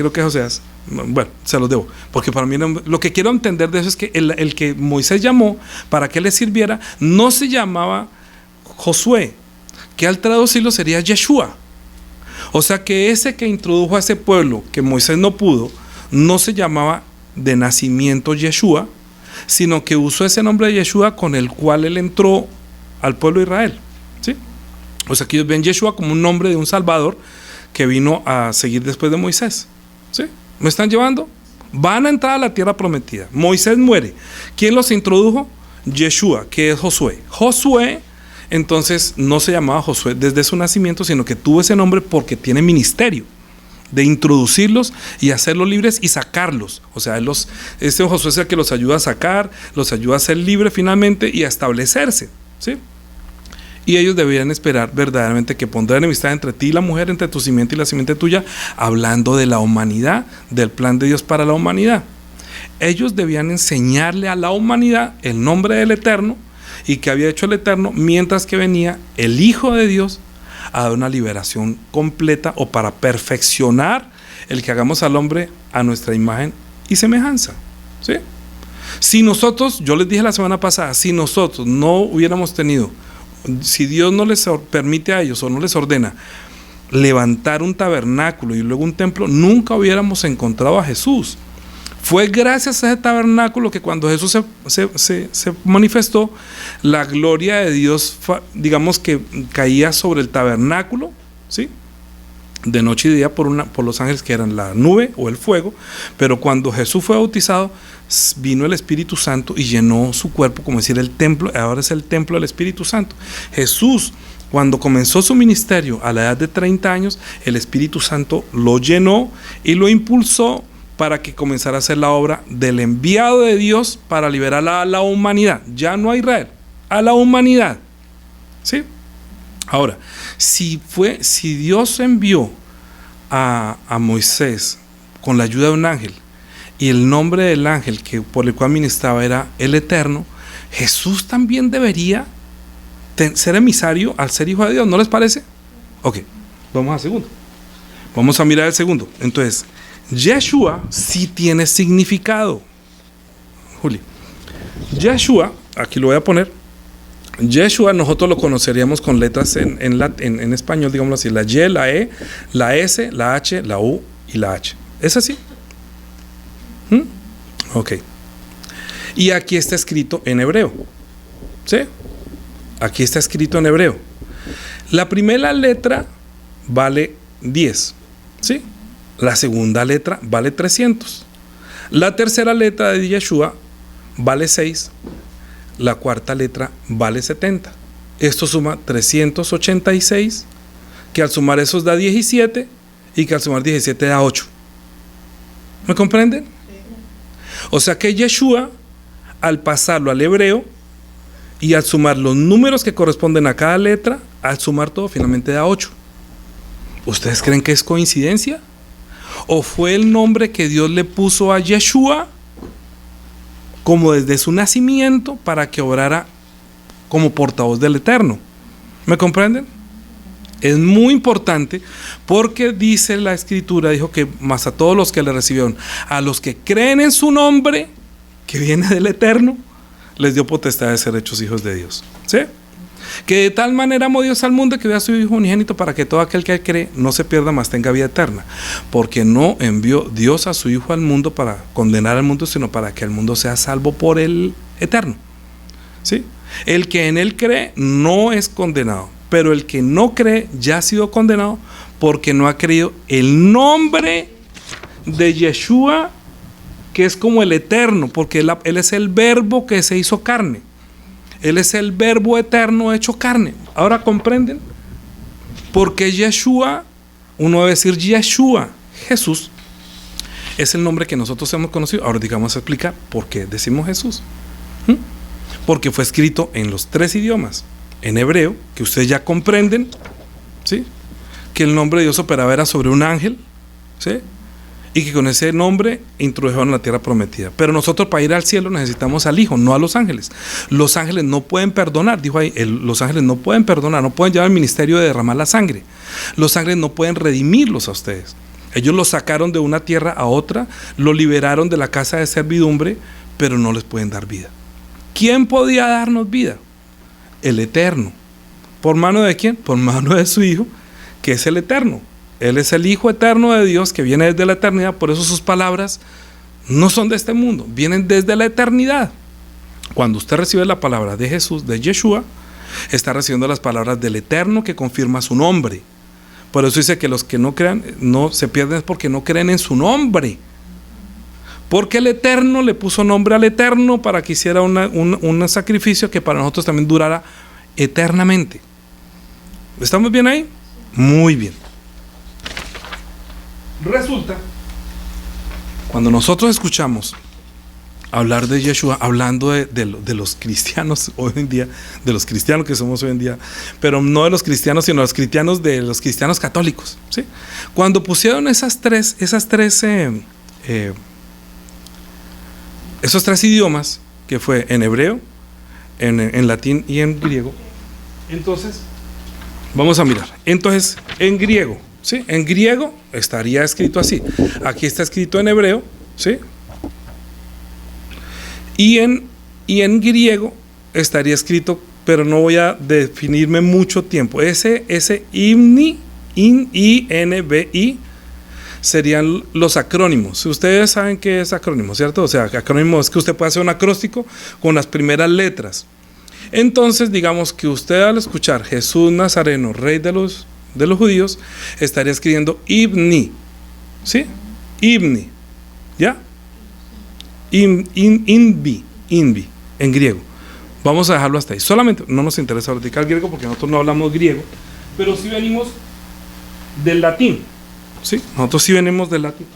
Bueno, se los debo. Porque para mí lo que quiero entender de eso es que el que Moisés llamó para que le sirviera no se llamaba Josué, que al traducirlo sería Yeshua. O sea que ese que introdujo a ese pueblo, que Moisés no pudo, no se llamaba de nacimiento Yeshua, sino que usó ese nombre de Yeshua con el cual él entró al pueblo de Israel, ¿sí? O sea que ellos ven Yeshua como un nombre de un Salvador que vino a seguir después de Moisés, ¿sí? ¿Me están llevando? Van a entrar a la tierra prometida. Moisés muere. ¿Quién los introdujo? Yeshua, que es Josué. Josué, entonces, no se llamaba Josué desde su nacimiento, sino que tuvo ese nombre porque tiene ministerio de introducirlos y hacerlos libres y sacarlos. O sea, este Josué es el que los ayuda a sacar, los ayuda a ser libres finalmente y a establecerse, ¿sí? Y ellos debían esperar verdaderamente que pondrá enemistad entre ti y la mujer, entre tu simiente y la simiente tuya, hablando de la humanidad, del plan de Dios para la humanidad. Ellos debían enseñarle a la humanidad el nombre del Eterno y que había hecho el Eterno, mientras que venía el Hijo de Dios a dar una liberación completa o para perfeccionar el que hagamos al hombre a nuestra imagen y semejanza, ¿sí? Si nosotros, yo les dije la semana pasada, si nosotros no hubiéramos tenido, si Dios no les permite a ellos o no les ordena levantar un tabernáculo y luego un templo, nunca hubiéramos encontrado a Jesús. Fue gracias a ese tabernáculo que cuando Jesús se manifestó, la gloria de Dios, digamos que caía sobre el tabernáculo, ¿sí? De noche y día por los ángeles que eran la nube o el fuego, pero cuando Jesús fue bautizado, vino el Espíritu Santo y llenó su cuerpo, como decir el templo, ahora es el templo del Espíritu Santo. Jesús, cuando comenzó su ministerio a la edad de 30 años, el Espíritu Santo lo llenó y lo impulsó para que comenzara a hacer la obra del enviado de Dios para liberar a la humanidad, ya no a Israel, a la humanidad, ¿sí? Ahora, si Dios envió a Moisés con la ayuda de un ángel y el nombre del ángel por el cual ministraba era el Eterno, Jesús también debería ser emisario al ser hijo de Dios, ¿no les parece? Ok, vamos al segundo. Vamos a mirar el segundo. Entonces, Yeshua sí tiene significado. Juli, Yeshua, aquí lo voy a poner. Yeshua nosotros lo conoceríamos con letras en español, digámoslo así, la Y, la E, la S, la H, la U y la H. ¿Es así? Ok. Y aquí está escrito en hebreo. ¿Sí? Aquí está escrito en hebreo. La primera letra vale 10. ¿Sí? La segunda letra vale 300. La tercera letra de Yeshua vale 6. La cuarta letra vale 70. Esto suma 386, que al sumar esos da 17, y que al sumar 17 da 8. ¿Me comprenden? O sea que Yeshua, al pasarlo al hebreo y al sumar los números que corresponden a cada letra, al sumar todo finalmente da 8. ¿Ustedes creen que es coincidencia? ¿O fue el nombre que Dios le puso a Yeshua como desde su nacimiento para que obrara como portavoz del Eterno? ¿Me comprenden? Es muy importante porque dice la Escritura, dijo que más a todos los que le recibieron, a los que creen en su nombre, que viene del Eterno, les dio potestad de ser hechos hijos de Dios. ¿Sí? Que de tal manera amó Dios al mundo que dio a su Hijo unigénito para que todo aquel que cree no se pierda, mas tenga vida eterna. Porque no envió Dios a su Hijo al mundo para condenar al mundo, sino para que el mundo sea salvo por el Eterno. ¿Sí? El que en él cree no es condenado, pero el que no cree ya ha sido condenado porque no ha creído el nombre de Yeshua, que es como el Eterno, porque él es el verbo que se hizo carne. Él es el verbo eterno hecho carne. Ahora comprenden por qué Yeshua, uno debe decir Yeshua, Jesús, es el nombre que nosotros hemos conocido. Ahora digamos a explicar por qué decimos Jesús. Porque fue escrito en los 3 idiomas. En hebreo, que ustedes ya comprenden, ¿sí? Que el nombre de Dios operaba era sobre un ángel, ¿sí? Y que con ese nombre introdujeron la tierra prometida. Pero nosotros para ir al cielo necesitamos al Hijo, no a los ángeles. Los ángeles no pueden perdonar, dijo ahí, los ángeles no pueden perdonar, no pueden llevar el ministerio de derramar la sangre. Los ángeles no pueden redimirlos a ustedes. Ellos los sacaron de una tierra a otra, los liberaron de la casa de servidumbre, pero no les pueden dar vida. ¿Quién podía darnos vida? El Eterno. ¿Por mano de quién? Por mano de su Hijo, que es el Eterno. Él es el Hijo eterno de Dios que viene desde la eternidad. Por eso sus palabras no son de este mundo, vienen desde la eternidad. Cuando usted recibe la palabra de Jesús, de Yeshua, está recibiendo las palabras del Eterno que confirma su nombre. Por eso dice que los que no crean, no se pierden porque no creen en su nombre. Porque el Eterno le puso nombre al Eterno para que hiciera un sacrificio que para nosotros también durara eternamente. ¿Estamos bien ahí? Muy bien. Resulta, cuando nosotros escuchamos hablar de Yeshua, hablando de los cristianos hoy en día, de los cristianos que somos hoy en día, pero no de los cristianos, sino de los cristianos católicos, ¿sí? Cuando pusieron esos tres idiomas, que fue en hebreo, en latín y en griego, entonces, vamos a mirar. Entonces, en griego, ¿sí? En griego estaría escrito así. Aquí está escrito en hebreo, ¿sí? Y en griego estaría escrito, pero no voy a definirme mucho tiempo. Ese INBI serían los acrónimos. Ustedes saben qué es acrónimo, ¿cierto? O sea, acrónimo es que usted puede hacer un acróstico con las primeras letras. Entonces, digamos que usted al escuchar Jesús Nazareno, Rey de los judíos, estaría escribiendo Ibni, ¿sí? Ibni, ¿ya? Inbi, en griego. Vamos a dejarlo hasta ahí. Solamente no nos interesa practicar griego porque nosotros no hablamos griego, pero sí venimos del latín, ¿sí? Nosotros sí venimos del latín.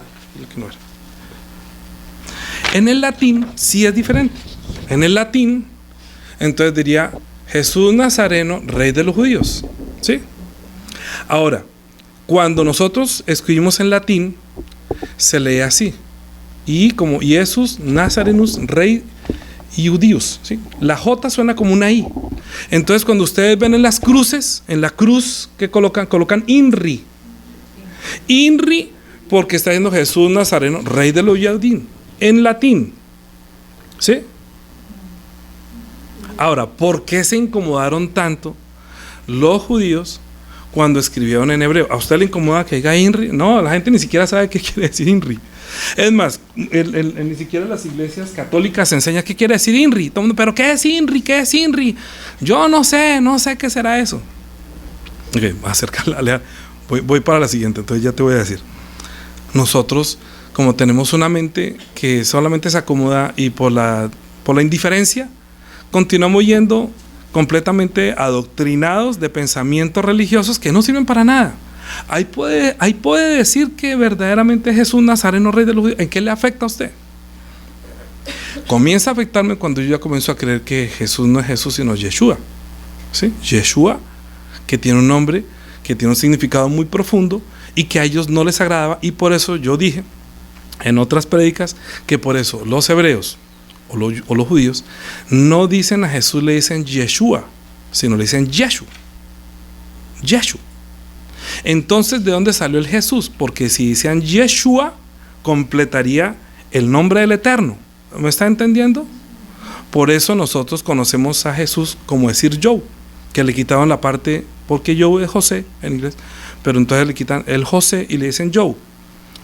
En el latín sí es diferente. En el latín, entonces diría Jesús Nazareno, Rey de los judíos, ¿sí? Ahora, cuando nosotros escribimos en latín, se lee así. Y como Jesús Nazarenus, Rey Judíos, ¿sí? La J suena como una I. Entonces, cuando ustedes ven en las cruces, en la cruz que colocan INRI. INRI, porque está diciendo Jesús Nazareno, Rey de los Judíos, en latín, ¿sí? Ahora, ¿por qué se incomodaron tanto los judíos cuando escribieron en hebreo? ¿A usted le incomoda que diga INRI? No, la gente ni siquiera sabe qué quiere decir INRI. Es más, ni siquiera en las iglesias católicas se enseña qué quiere decir INRI. Todo el mundo, ¿pero qué es INRI? ¿Qué es INRI? Yo no sé qué será eso. Ok, voy para la siguiente, entonces ya te voy a decir. Nosotros, como tenemos una mente que solamente se acomoda y por la indiferencia, continuamos yendo completamente adoctrinados de pensamientos religiosos que no sirven para nada. Ahí puede decir que verdaderamente Jesús Nazareno, Rey de los judíos. ¿En qué le afecta a usted? Comienza a afectarme cuando yo ya comienzo a creer que Jesús no es Jesús sino Yeshua, ¿sí? Yeshua, que tiene un nombre, que tiene un significado muy profundo y que a ellos no les agradaba, y por eso yo dije en otras prédicas que por eso los hebreos o los judíos no dicen a Jesús, le dicen Yeshua, sino le dicen Yeshu. Yeshu. Entonces, ¿de dónde salió el Jesús? Porque si decían Yeshua, completaría el nombre del Eterno. ¿Me está entendiendo? Por eso nosotros conocemos a Jesús como decir Joe, que le quitaban la parte, porque Joe es José en inglés, pero entonces le quitan el José y le dicen Joe.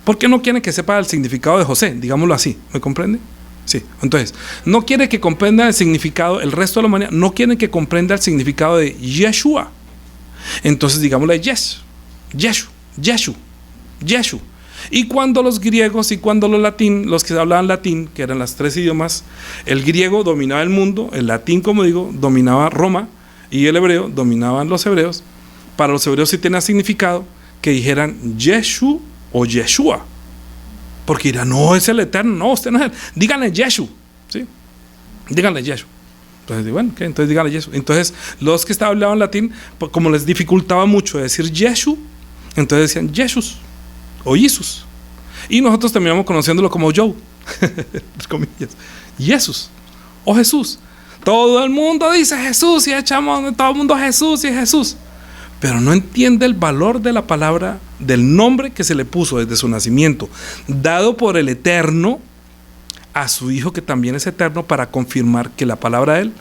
Porque no quieren que sepa el significado de José, digámoslo así, ¿me comprende? Sí, entonces, no quiere que comprenda el significado, el resto de la humanidad no quieren que comprenda el significado de Yeshua. Entonces, digámosle Yeshu. Y cuando los griegos y cuando los que hablaban latín, que eran las tres idiomas, el griego dominaba el mundo, el latín, como digo, dominaba Roma, y el hebreo dominaban los hebreos. Para los hebreos sí tenía significado que dijeran Yeshu o Yeshua, porque dirán, no, es el Eterno, no, usted no es él, díganle Yeshu, ¿sí? Díganle Yeshu. Entonces, bueno, ¿qué? Entonces díganle Yeshu. Entonces, los que hablaban latín, como les dificultaba mucho decir Yeshu, entonces decían Jesús o Jesús. Y nosotros terminamos conociéndolo como Joe, entre comillas, Jesús o Jesús. Todo el mundo dice Jesús y echamos todo el mundo Jesús y Jesús, pero no entiende el valor de la palabra, del nombre que se le puso desde su nacimiento, dado por el Eterno a su Hijo, que también es eterno, para confirmar que la palabra de Él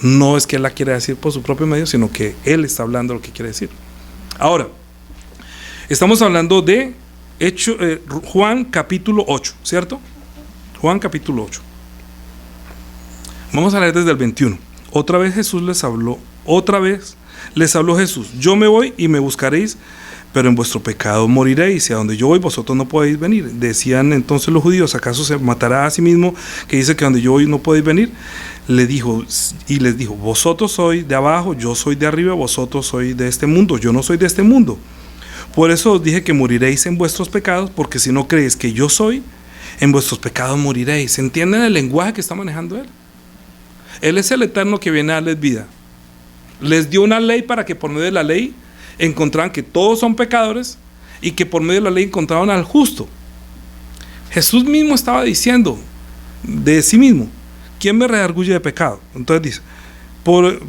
no es que Él la quiere decir por su propio medio, sino que Él está hablando lo que quiere decir. Ahora, Estamos hablando de Juan capítulo 8, ¿cierto? Juan capítulo 8. Vamos a leer desde el 21. Otra vez les habló Jesús: yo me voy y me buscaréis, pero en vuestro pecado moriréis, y a donde yo voy vosotros no podéis venir. Decían entonces los judíos: ¿acaso se matará a sí mismo, que dice que donde yo voy no podéis venir? Les dijo, vosotros sois de abajo, yo soy de arriba, vosotros sois de este mundo, yo no soy de este mundo. Por eso os dije que moriréis en vuestros pecados, porque si no creéis que yo soy, en vuestros pecados moriréis. ¿Entienden el lenguaje que está manejando él? Él es el eterno que viene a darles vida. Les dio una ley para que por medio de la ley encontraran que todos son pecadores, y que por medio de la ley encontraban al justo. Jesús mismo estaba diciendo de sí mismo: ¿quién me redarguye de pecado? Entonces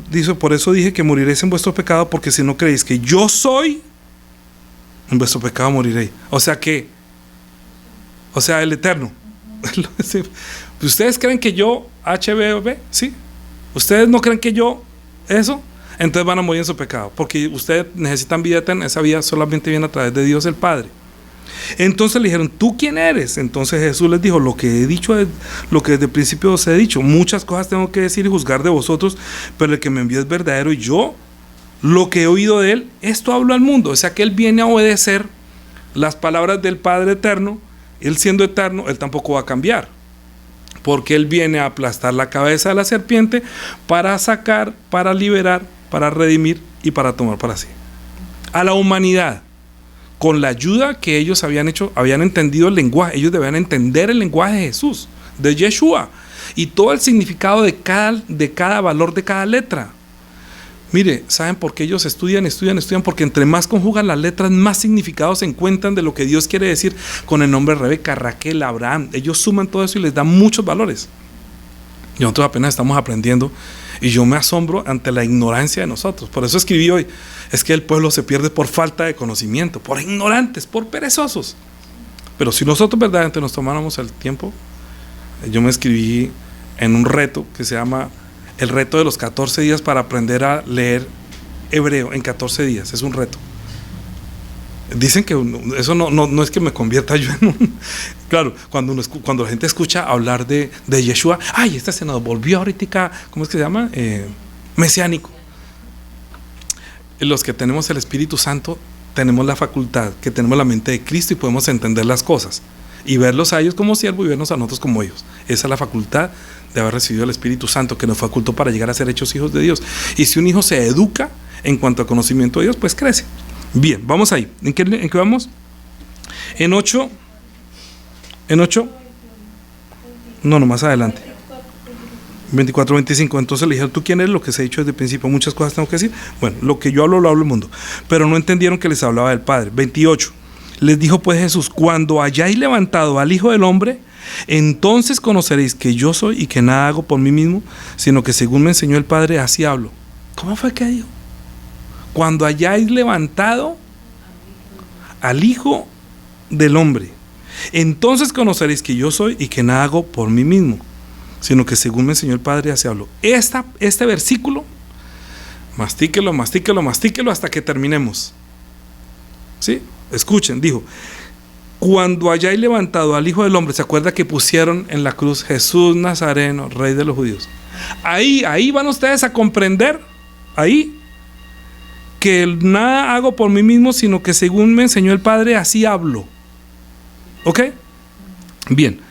dice, por eso dije que moriréis en vuestro pecado, porque si no creéis que yo soy, en vuestro pecado moriréis. O sea, el eterno. ¿Ustedes creen que yo HBB? ¿Sí? ¿Ustedes no creen que yo eso? Entonces van a morir en su pecado, porque ustedes necesitan vida eterna. Esa vida solamente viene a través de Dios el Padre. Entonces le dijeron: ¿tú quién eres? Entonces Jesús les dijo: lo que he dicho es lo que desde el principio os he dicho. Muchas cosas tengo que decir y juzgar de vosotros, pero el que me envió es verdadero, y yo, lo que he oído de él, esto hablo al mundo. O sea que él viene a obedecer las palabras del Padre eterno. Él siendo eterno, él tampoco va a cambiar, porque él viene a aplastar la cabeza de la serpiente para sacar, para liberar, para redimir y para tomar para sí a la humanidad, con la ayuda que ellos habían entendido el lenguaje. Ellos debían entender el lenguaje de Jesús, de Yeshua, y todo el significado de cada valor de cada letra. Mire, ¿saben por qué ellos estudian? Porque entre más conjugan las letras, más significados se encuentran de lo que Dios quiere decir con el nombre Rebeca, Raquel, Abraham. Ellos suman todo eso y les dan muchos valores. Y nosotros apenas estamos aprendiendo, y yo me asombro ante la ignorancia de nosotros. Por eso escribí hoy: es que el pueblo se pierde por falta de conocimiento, por ignorantes, por perezosos. Pero si nosotros verdaderamente nos tomáramos el tiempo, yo me inscribí en un reto que se llama el reto de los 14 días para aprender a leer hebreo en 14 días. Es un reto. Dicen que eso no es que me convierta yo en un... Claro, cuando la gente escucha hablar de Yeshua: ay, este se nos volvió ahorita, ¿cómo es que se llama? Mesiánico. Los que tenemos el Espíritu Santo tenemos la facultad, que tenemos la mente de Cristo, y podemos entender las cosas y verlos a ellos como siervos y vernos a nosotros como ellos. Esa es la facultad de haber recibido el Espíritu Santo, que nos facultó para llegar a ser hechos hijos de Dios. Y si un hijo se educa en cuanto a conocimiento de Dios, pues crece. Bien, vamos ahí. ¿En qué vamos? En 8. No, más adelante. 24, 25. Entonces le dijeron: ¿tú quién eres? Lo que se ha dicho desde el principio, muchas cosas tengo que decir. Bueno, lo que yo hablo, lo hablo el mundo. Pero no entendieron que les hablaba del Padre. 28. Les dijo pues Jesús: cuando hayáis levantado al Hijo del Hombre, entonces conoceréis que yo soy, y que nada hago por mí mismo, sino que según me enseñó el Padre, así hablo. ¿Cómo fue que dijo? Cuando hayáis levantado al Hijo del Hombre, entonces conoceréis que yo soy, y que nada hago por mí mismo, sino que según me enseñó el Padre, así hablo. Este versículo, mastíquelo hasta que terminemos. ¿Sí? Escuchen, dijo: cuando hayáis levantado al Hijo del Hombre. ¿Se acuerda que pusieron en la cruz Jesús Nazareno, Rey de los Judíos? Ahí van ustedes a comprender, ahí, que nada hago por mí mismo, sino que según me enseñó el Padre, así hablo. ¿Ok? Bien,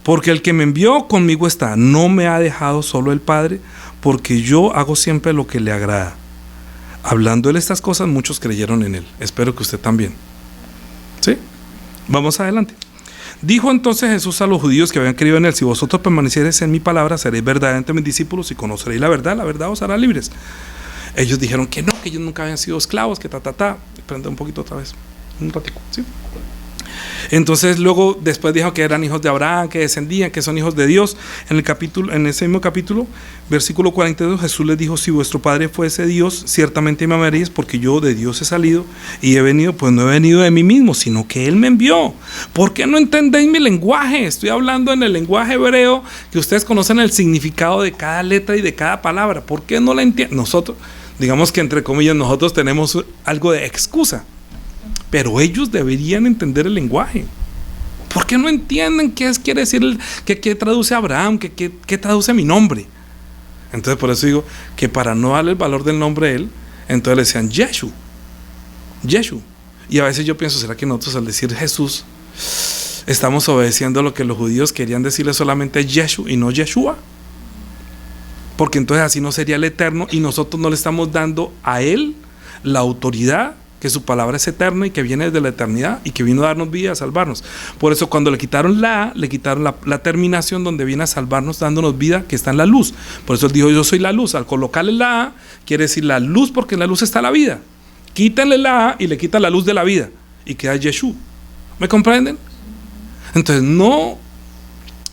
porque el que me envió conmigo está, no me ha dejado solo el Padre, porque yo hago siempre lo que le agrada. Hablando él estas cosas, muchos creyeron en él. Espero que usted también. ¿Sí? Vamos adelante. Dijo entonces Jesús a los judíos que habían creído en él: si vosotros permaneciereis en mi palabra, seréis verdaderamente mis discípulos, y conoceréis la verdad os hará libres. Ellos dijeron que no, que ellos nunca habían sido esclavos, que Prende un poquito otra vez, un ratico, ¿sí? Entonces luego después dijo que eran hijos de Abraham, que descendían, que son hijos de Dios. En ese mismo capítulo, versículo 42, Jesús les dijo: si vuestro Padre fuese Dios, ciertamente me amaréis, porque yo de Dios he salido y he venido, pues no he venido de mí mismo, sino que Él me envió. ¿Por qué no entendéis mi lenguaje? Estoy hablando en el lenguaje hebreo, que ustedes conocen el significado de cada letra y de cada palabra. ¿Por qué no la entienden? Nosotros, digamos que entre comillas, nosotros tenemos algo de excusa, pero ellos deberían entender el lenguaje. ¿Por qué no entienden qué quiere decir, qué traduce Abraham, qué traduce mi nombre? Entonces por eso digo que para no darle el valor del nombre de él, entonces le decían Yeshu. Y a veces yo pienso, ¿será que nosotros al decir Jesús estamos obedeciendo lo que los judíos querían decirle solamente Yeshu y no Yeshua? Porque entonces así no sería el eterno y nosotros no le estamos dando a él la autoridad, que su palabra es eterna y que viene desde la eternidad y que vino a darnos vida, a salvarnos. Por eso cuando le quitaron la A, le quitaron la terminación donde viene a salvarnos, dándonos vida, que está en la luz. Por eso él dijo, yo soy la luz. Al colocarle la A, quiere decir la luz, porque en la luz está la vida. Quítenle la A y le quitan la luz de la vida y queda Yeshua. ¿Me comprenden? Entonces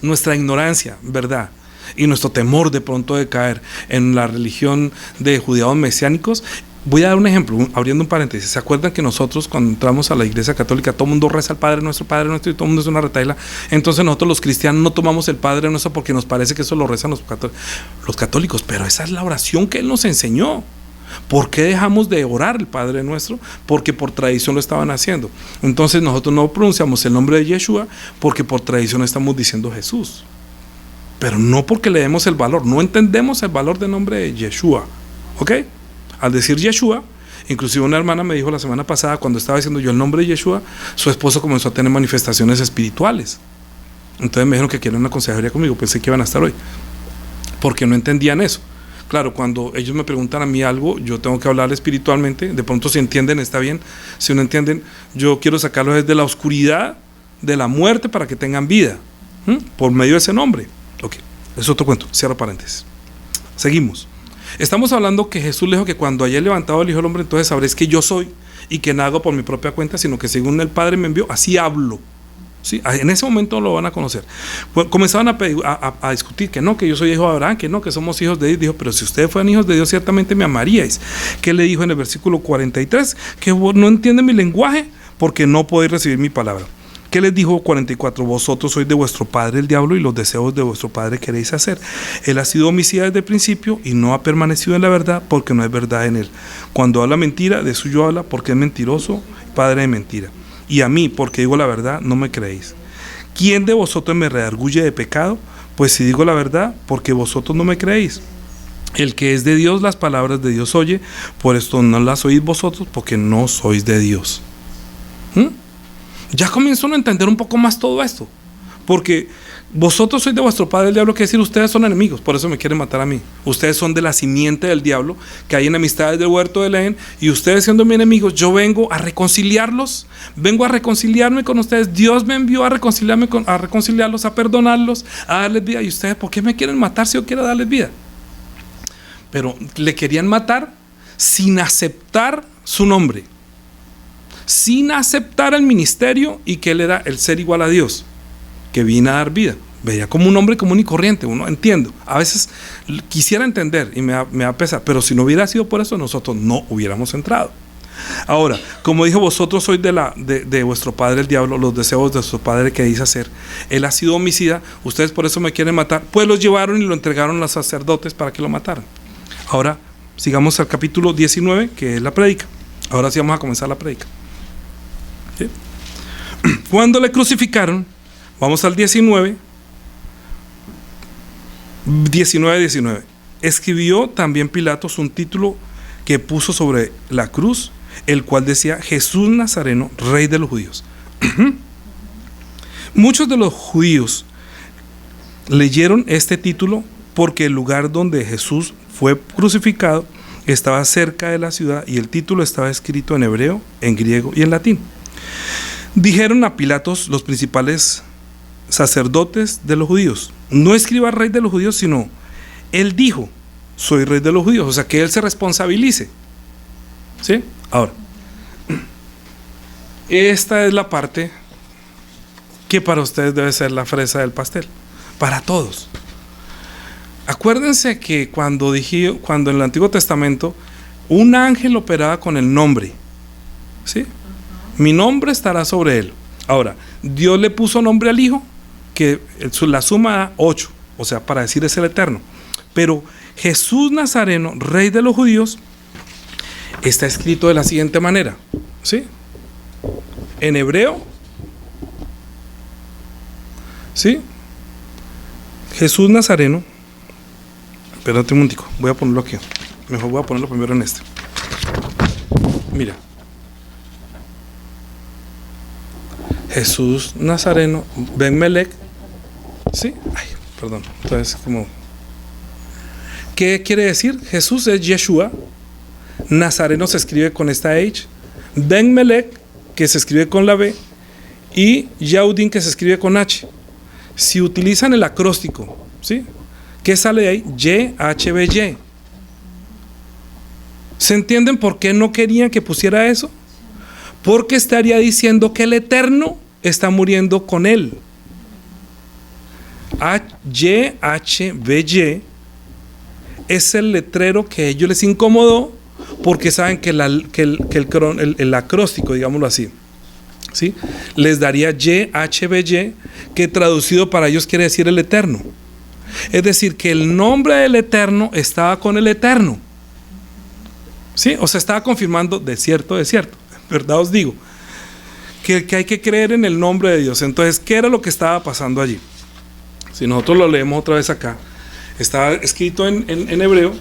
nuestra ignorancia, ¿verdad?, y nuestro temor de pronto de caer en la religión de judaos mesiánicos. Voy a dar un ejemplo, abriendo un paréntesis. ¿Se acuerdan que nosotros cuando entramos a la iglesia católica todo el mundo reza al Padre Nuestro y todo el mundo es una retahíla? Entonces nosotros los cristianos no tomamos el Padre Nuestro porque nos parece que eso lo rezan los católicos, pero esa es la oración que Él nos enseñó. ¿Por qué dejamos de orar el Padre Nuestro? Porque por tradición lo estaban haciendo. Entonces nosotros no pronunciamos el nombre de Yeshua porque por tradición estamos diciendo Jesús, pero no porque le demos el valor. No entendemos el valor del nombre de Yeshua, ¿ok? Al decir Yeshua, inclusive una hermana me dijo la semana pasada, cuando estaba diciendo yo el nombre de Yeshua, su esposo comenzó a tener manifestaciones espirituales. Entonces me dijeron que quieren una consejería conmigo. Pensé que iban a estar hoy, porque no entendían eso. Claro, cuando ellos me preguntan a mí algo, yo tengo que hablar espiritualmente. De pronto si entienden está bien, si no entienden, yo quiero sacarlos desde la oscuridad de la muerte para que tengan vida, por medio de ese nombre. Ok, es otro cuento, cierro paréntesis. Seguimos. Estamos hablando que Jesús le dijo que cuando haya levantado el Hijo del Hombre, entonces sabréis que yo soy y que no hago por mi propia cuenta, sino que según el Padre me envió, así hablo. ¿Sí? En ese momento lo van a conocer. Comenzaban a discutir que no, que yo soy hijo de Abraham, que no, que somos hijos de Dios. Dijo, pero si ustedes fueran hijos de Dios, ciertamente me amaríais. ¿Qué le dijo en el versículo 43? Que no entienden mi lenguaje porque no podéis recibir mi palabra. ¿Qué les dijo 44? Vosotros sois de vuestro padre el diablo y los deseos de vuestro padre queréis hacer. Él ha sido homicida desde el principio y no ha permanecido en la verdad porque no hay verdad en él. Cuando habla mentira, de suyo habla porque es mentiroso, padre de mentira. Y a mí, porque digo la verdad, no me creéis. ¿Quién de vosotros me redarguye de pecado? Pues si digo la verdad, porque vosotros no me creéis. El que es de Dios, las palabras de Dios oye, por esto no las oís vosotros, porque no sois de Dios. Ya comienzo a entender un poco más todo esto, porque vosotros sois de vuestro padre el diablo, quiere decir ustedes son enemigos, por eso me quieren matar a mí. Ustedes son de la simiente del diablo, que hay enemistades del huerto de Edén, y ustedes siendo mis enemigos, yo vengo a reconciliarlos, vengo a reconciliarme con ustedes. Dios me envió a reconciliarlos, a perdonarlos, a darles vida. Y ustedes, ¿por qué me quieren matar si yo quiero darles vida? Pero le querían matar sin aceptar su nombre, sin aceptar el ministerio y que él era el ser igual a Dios, que vino a dar vida. Veía como un hombre común y corriente. Uno entiendo, a veces quisiera entender y me va a pesar, pero si no hubiera sido por eso, nosotros no hubiéramos entrado. Ahora, como dijo, vosotros sois de vuestro padre el diablo, los deseos de vuestro padre queréis hacer. Él ha sido homicida, ustedes por eso me quieren matar. Pues los llevaron y lo entregaron a los sacerdotes para que lo mataran. Ahora, sigamos al capítulo 19, que es la prédica. Ahora sí vamos a comenzar la prédica. ¿Sí? Cuando le crucificaron, vamos al 19. Escribió también Pilatos un título que puso sobre la cruz, el cual decía: Jesús Nazareno, Rey de los Judíos. Muchos de los judíos leyeron este título porque el lugar donde Jesús fue crucificado estaba cerca de la ciudad y el título estaba escrito en hebreo, en griego y en latín. Dijeron a Pilatos los principales sacerdotes de los judíos: no escriba Rey de los Judíos, sino él dijo: soy Rey de los Judíos. O sea, que él se responsabilice. ¿Sí? Ahora, esta es la parte que para ustedes debe ser la fresa del pastel, para todos. Acuérdense que cuando en el Antiguo Testamento un ángel operaba con el nombre, ¿sí? Mi nombre estará sobre él. Ahora, Dios le puso nombre al Hijo, que la suma da 8, o sea, para decir es el Eterno. Pero Jesús Nazareno, Rey de los Judíos, está escrito de la siguiente manera, ¿sí? en hebreo, ¿sí? Jesús Nazareno. Espérate un momentico, voy a ponerlo aquí. Mejor voy a ponerlo primero en este. Mira. Jesús Nazareno, Ben Melech, ¿sí? Ay, perdón, entonces como... ¿Qué quiere decir? Jesús es Yeshua, Nazareno se escribe con esta H, Ben Melech, que se escribe con la B, y Yaudín, que se escribe con H. Si utilizan el acróstico, ¿sí? ¿Qué sale de ahí? YHBY. ¿Se entienden por qué no querían que pusiera eso? Porque estaría diciendo que el Eterno está muriendo con él. YHBY es el letrero que a ellos les incomodó, porque saben que el acróstico, digámoslo así, ¿sí? Les daría YHBY, que traducido para ellos quiere decir el Eterno. Es decir, que el nombre del Eterno estaba con el Eterno, ¿sí? O sea, estaba confirmando de cierto, verdad os digo, que hay que creer en el nombre de Dios. Entonces, ¿qué era lo que estaba pasando allí? Si nosotros lo leemos otra vez acá, estaba escrito en hebreo.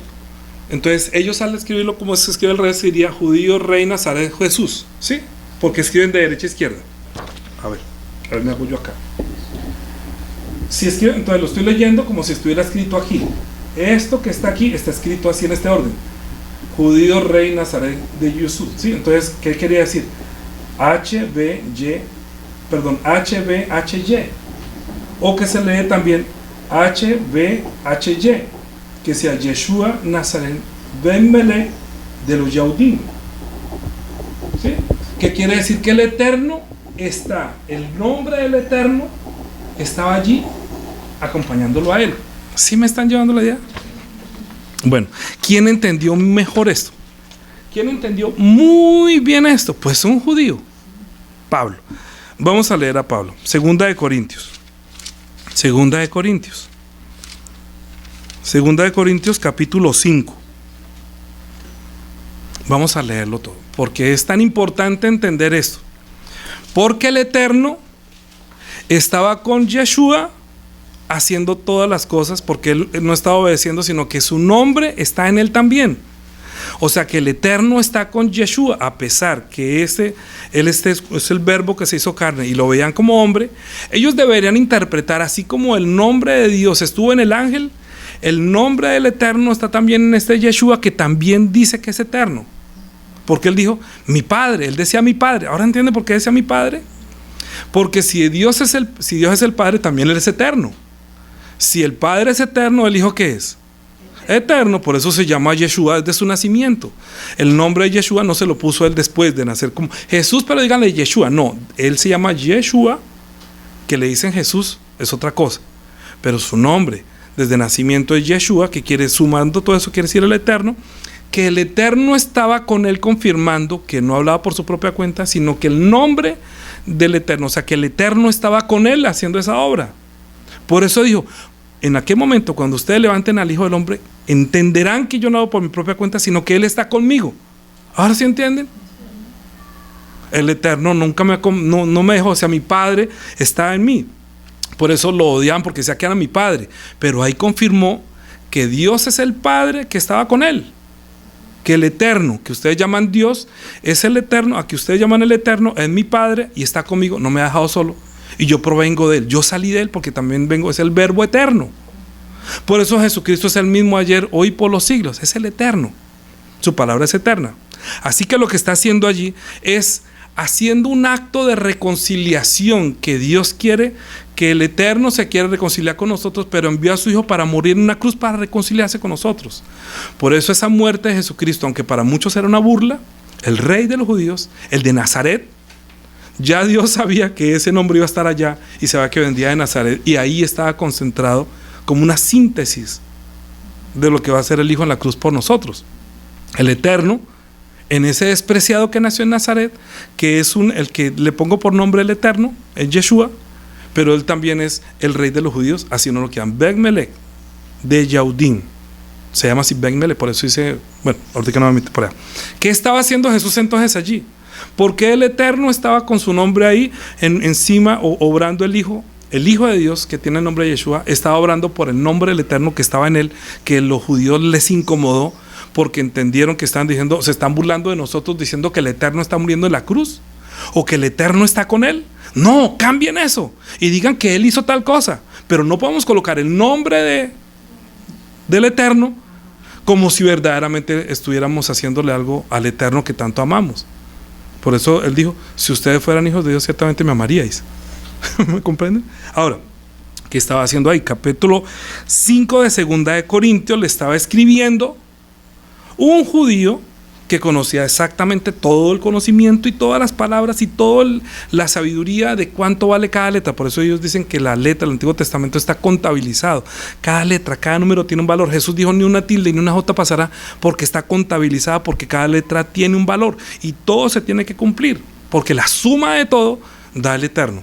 Entonces ellos, al escribirlo como se escribe al revés, diría judío, rey, Nazaret, Jesús, ¿sí? Porque escriben de derecha a izquierda. A ver me hago yo acá. Si escriben, entonces lo estoy leyendo como si estuviera escrito aquí. Esto que está aquí está escrito así en este orden: judío, rey, Nazaret de Jesús, ¿sí? Entonces, ¿qué quería decir? HBHY, o que se lee también HBHY, que sea Yeshua Nazaret Ben Melech de los Yaudín, ¿sí? Que quiere decir que el Eterno está, el nombre del Eterno estaba allí acompañándolo a él. ¿Sí me están llevando la idea? Bueno, ¿quién entendió mejor esto? ¿Quién entendió muy bien esto? Pues un judío, Pablo. Vamos a leer a Pablo. Segunda de Corintios capítulo 5. Vamos a leerlo todo, porque es tan importante entender esto. Porque el Eterno estaba con Yeshua haciendo todas las cosas, porque él no estaba obedeciendo, sino que su nombre está en él también. O sea que el Eterno está con Yeshua, a pesar que es el verbo que se hizo carne y lo veían como hombre. Ellos deberían interpretar, así como el nombre de Dios estuvo en el ángel, el nombre del Eterno está también en este Yeshua, que también dice que es eterno. Porque él dijo, mi Padre, él decía mi Padre. ¿Ahora entiende por qué decía mi Padre? Porque si Dios es el Padre, también él es eterno. Si el Padre es eterno, ¿el Hijo qué es? Eterno. Por eso se llama Yeshua desde su nacimiento. El nombre de Yeshua no se lo puso él después de nacer como Jesús, pero díganle Yeshua. No, él se llama Yeshua, que le dicen Jesús, es otra cosa. Pero su nombre desde nacimiento es Yeshua, que quiere, sumando todo eso, quiere decir el Eterno. Que el Eterno estaba con él, confirmando que no hablaba por su propia cuenta, sino que el nombre del Eterno, o sea que el Eterno estaba con él haciendo esa obra. Por eso dijo, en aquel momento cuando ustedes levanten al Hijo del Hombre, entenderán que yo no hago por mi propia cuenta, sino que él está conmigo. ¿Ahora sí entienden? El Eterno nunca no me dejó, o sea, mi Padre está en mí. Por eso lo odiaban, porque decía que era mi Padre. Pero ahí confirmó que Dios es el Padre que estaba con él. Que el Eterno, que ustedes llaman Dios, es el Eterno, a que ustedes llaman el Eterno, es mi Padre y está conmigo, no me ha dejado solo. Y yo provengo de él, yo salí de él porque también vengo, es el verbo eterno. Por eso Jesucristo es el mismo ayer, hoy, por los siglos, es el Eterno. Su palabra es eterna. Así que lo que está haciendo allí es haciendo un acto de reconciliación, que Dios quiere, que el Eterno se quiere reconciliar con nosotros, pero envió a su Hijo para morir en una cruz para reconciliarse con nosotros. Por eso esa muerte de Jesucristo, aunque para muchos era una burla, el Rey de los judíos, el de Nazaret, ya Dios sabía que ese nombre iba a estar allá y sabía que vendría de Nazaret, y ahí estaba concentrado como una síntesis de lo que va a ser el Hijo en la cruz por nosotros. El Eterno, en ese despreciado que nació en Nazaret, que es el que le pongo por nombre el Eterno, es Yeshua, pero él también es el Rey de los judíos, así no lo quedan. Ben Melech de Yaudín, se llama así Ben Melech, por eso dice, bueno, ahorita que no me meto por allá. ¿Qué estaba haciendo Jesús entonces allí? ¿Por qué el Eterno estaba con su nombre ahí encima, obrando el Hijo? El Hijo de Dios, que tiene el nombre de Yeshua, estaba obrando por el nombre del Eterno que estaba en él, que los judíos les incomodó porque entendieron que estaban diciendo, se están burlando de nosotros diciendo que el Eterno está muriendo en la cruz o que el Eterno está con él. No, cambien eso y digan que él hizo tal cosa, pero no podemos colocar el nombre del Eterno como si verdaderamente estuviéramos haciéndole algo al Eterno que tanto amamos. Por eso él dijo, si ustedes fueran hijos de Dios, ciertamente me amaríais. ¿Me comprenden? Ahora, ¿qué estaba haciendo ahí? Capítulo 5 de Segunda de Corintios le estaba escribiendo un judío que conocía exactamente todo el conocimiento y todas las palabras y toda la sabiduría de cuánto vale cada letra. Por eso ellos dicen que la letra del Antiguo Testamento está contabilizado. Cada letra, cada número tiene un valor. Jesús dijo, ni una tilde ni una jota pasará, porque está contabilizada, porque cada letra tiene un valor y todo se tiene que cumplir, porque la suma de todo da el Eterno.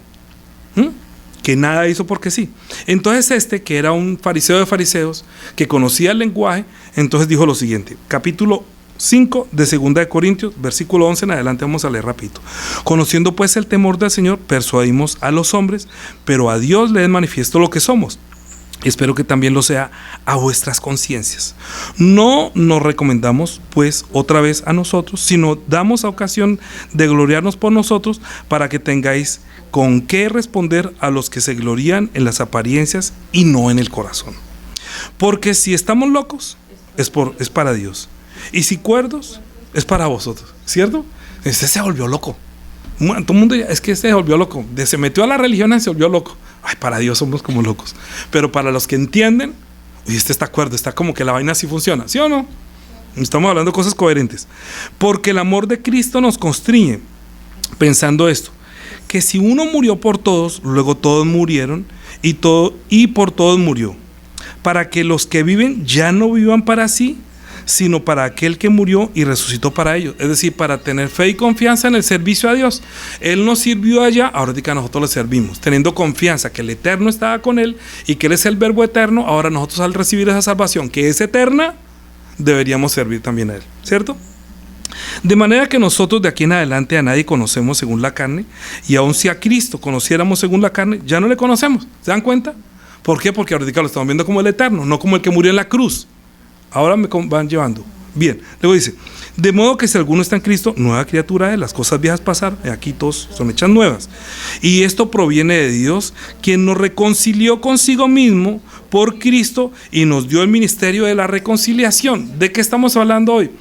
Que nada hizo porque sí. Entonces que era un fariseo de fariseos, que conocía el lenguaje, entonces dijo lo siguiente, capítulo 5 de Segunda de Corintios, versículo 11 en adelante, vamos a leer rapidito. Conociendo pues el temor del Señor, persuadimos a los hombres, pero a Dios le es manifiesto lo que somos. Espero que también lo sea a vuestras conciencias. No nos recomendamos pues otra vez a nosotros, sino damos ocasión de gloriarnos por nosotros, para que tengáis con qué responder a los que se glorían en las apariencias y no en el corazón. Porque si estamos locos, es para Dios, y si cuerdos, es para vosotros, ¿cierto? Este se volvió loco. Todo el mundo es que se volvió loco, se metió a la religión y se volvió loco. Ay, para Dios somos como locos, pero para los que entienden, este está cuerdo, está como que la vaina sí funciona, ¿sí o no? Estamos hablando de cosas coherentes. Porque el amor de Cristo nos constriñe, pensando esto, que si uno murió por todos, luego todos murieron, y por todos murió, para que los que viven ya no vivan para sí, sino para aquel que murió y resucitó para ellos. Es decir, para tener fe y confianza en el servicio a Dios. Él nos sirvió allá, ahora nosotros le servimos, teniendo confianza que el Eterno estaba con él y que él es el Verbo eterno. Ahora nosotros, al recibir esa salvación que es eterna, deberíamos servir también a él, ¿cierto? De manera que nosotros de aquí en adelante a nadie conocemos según la carne, y aun si a Cristo conociéramos según la carne, ya no le conocemos. ¿Se dan cuenta? ¿Por qué? Porque ahorita lo estamos viendo como el Eterno, no como el que murió en la cruz. Ahora me van llevando. Bien, luego dice, de modo que si alguno está en Cristo, nueva criatura es, las cosas viejas pasaron, aquí todos son hechas nuevas. Y esto proviene de Dios, quien nos reconcilió consigo mismo por Cristo y nos dio el ministerio de la reconciliación. ¿De qué estamos hablando hoy?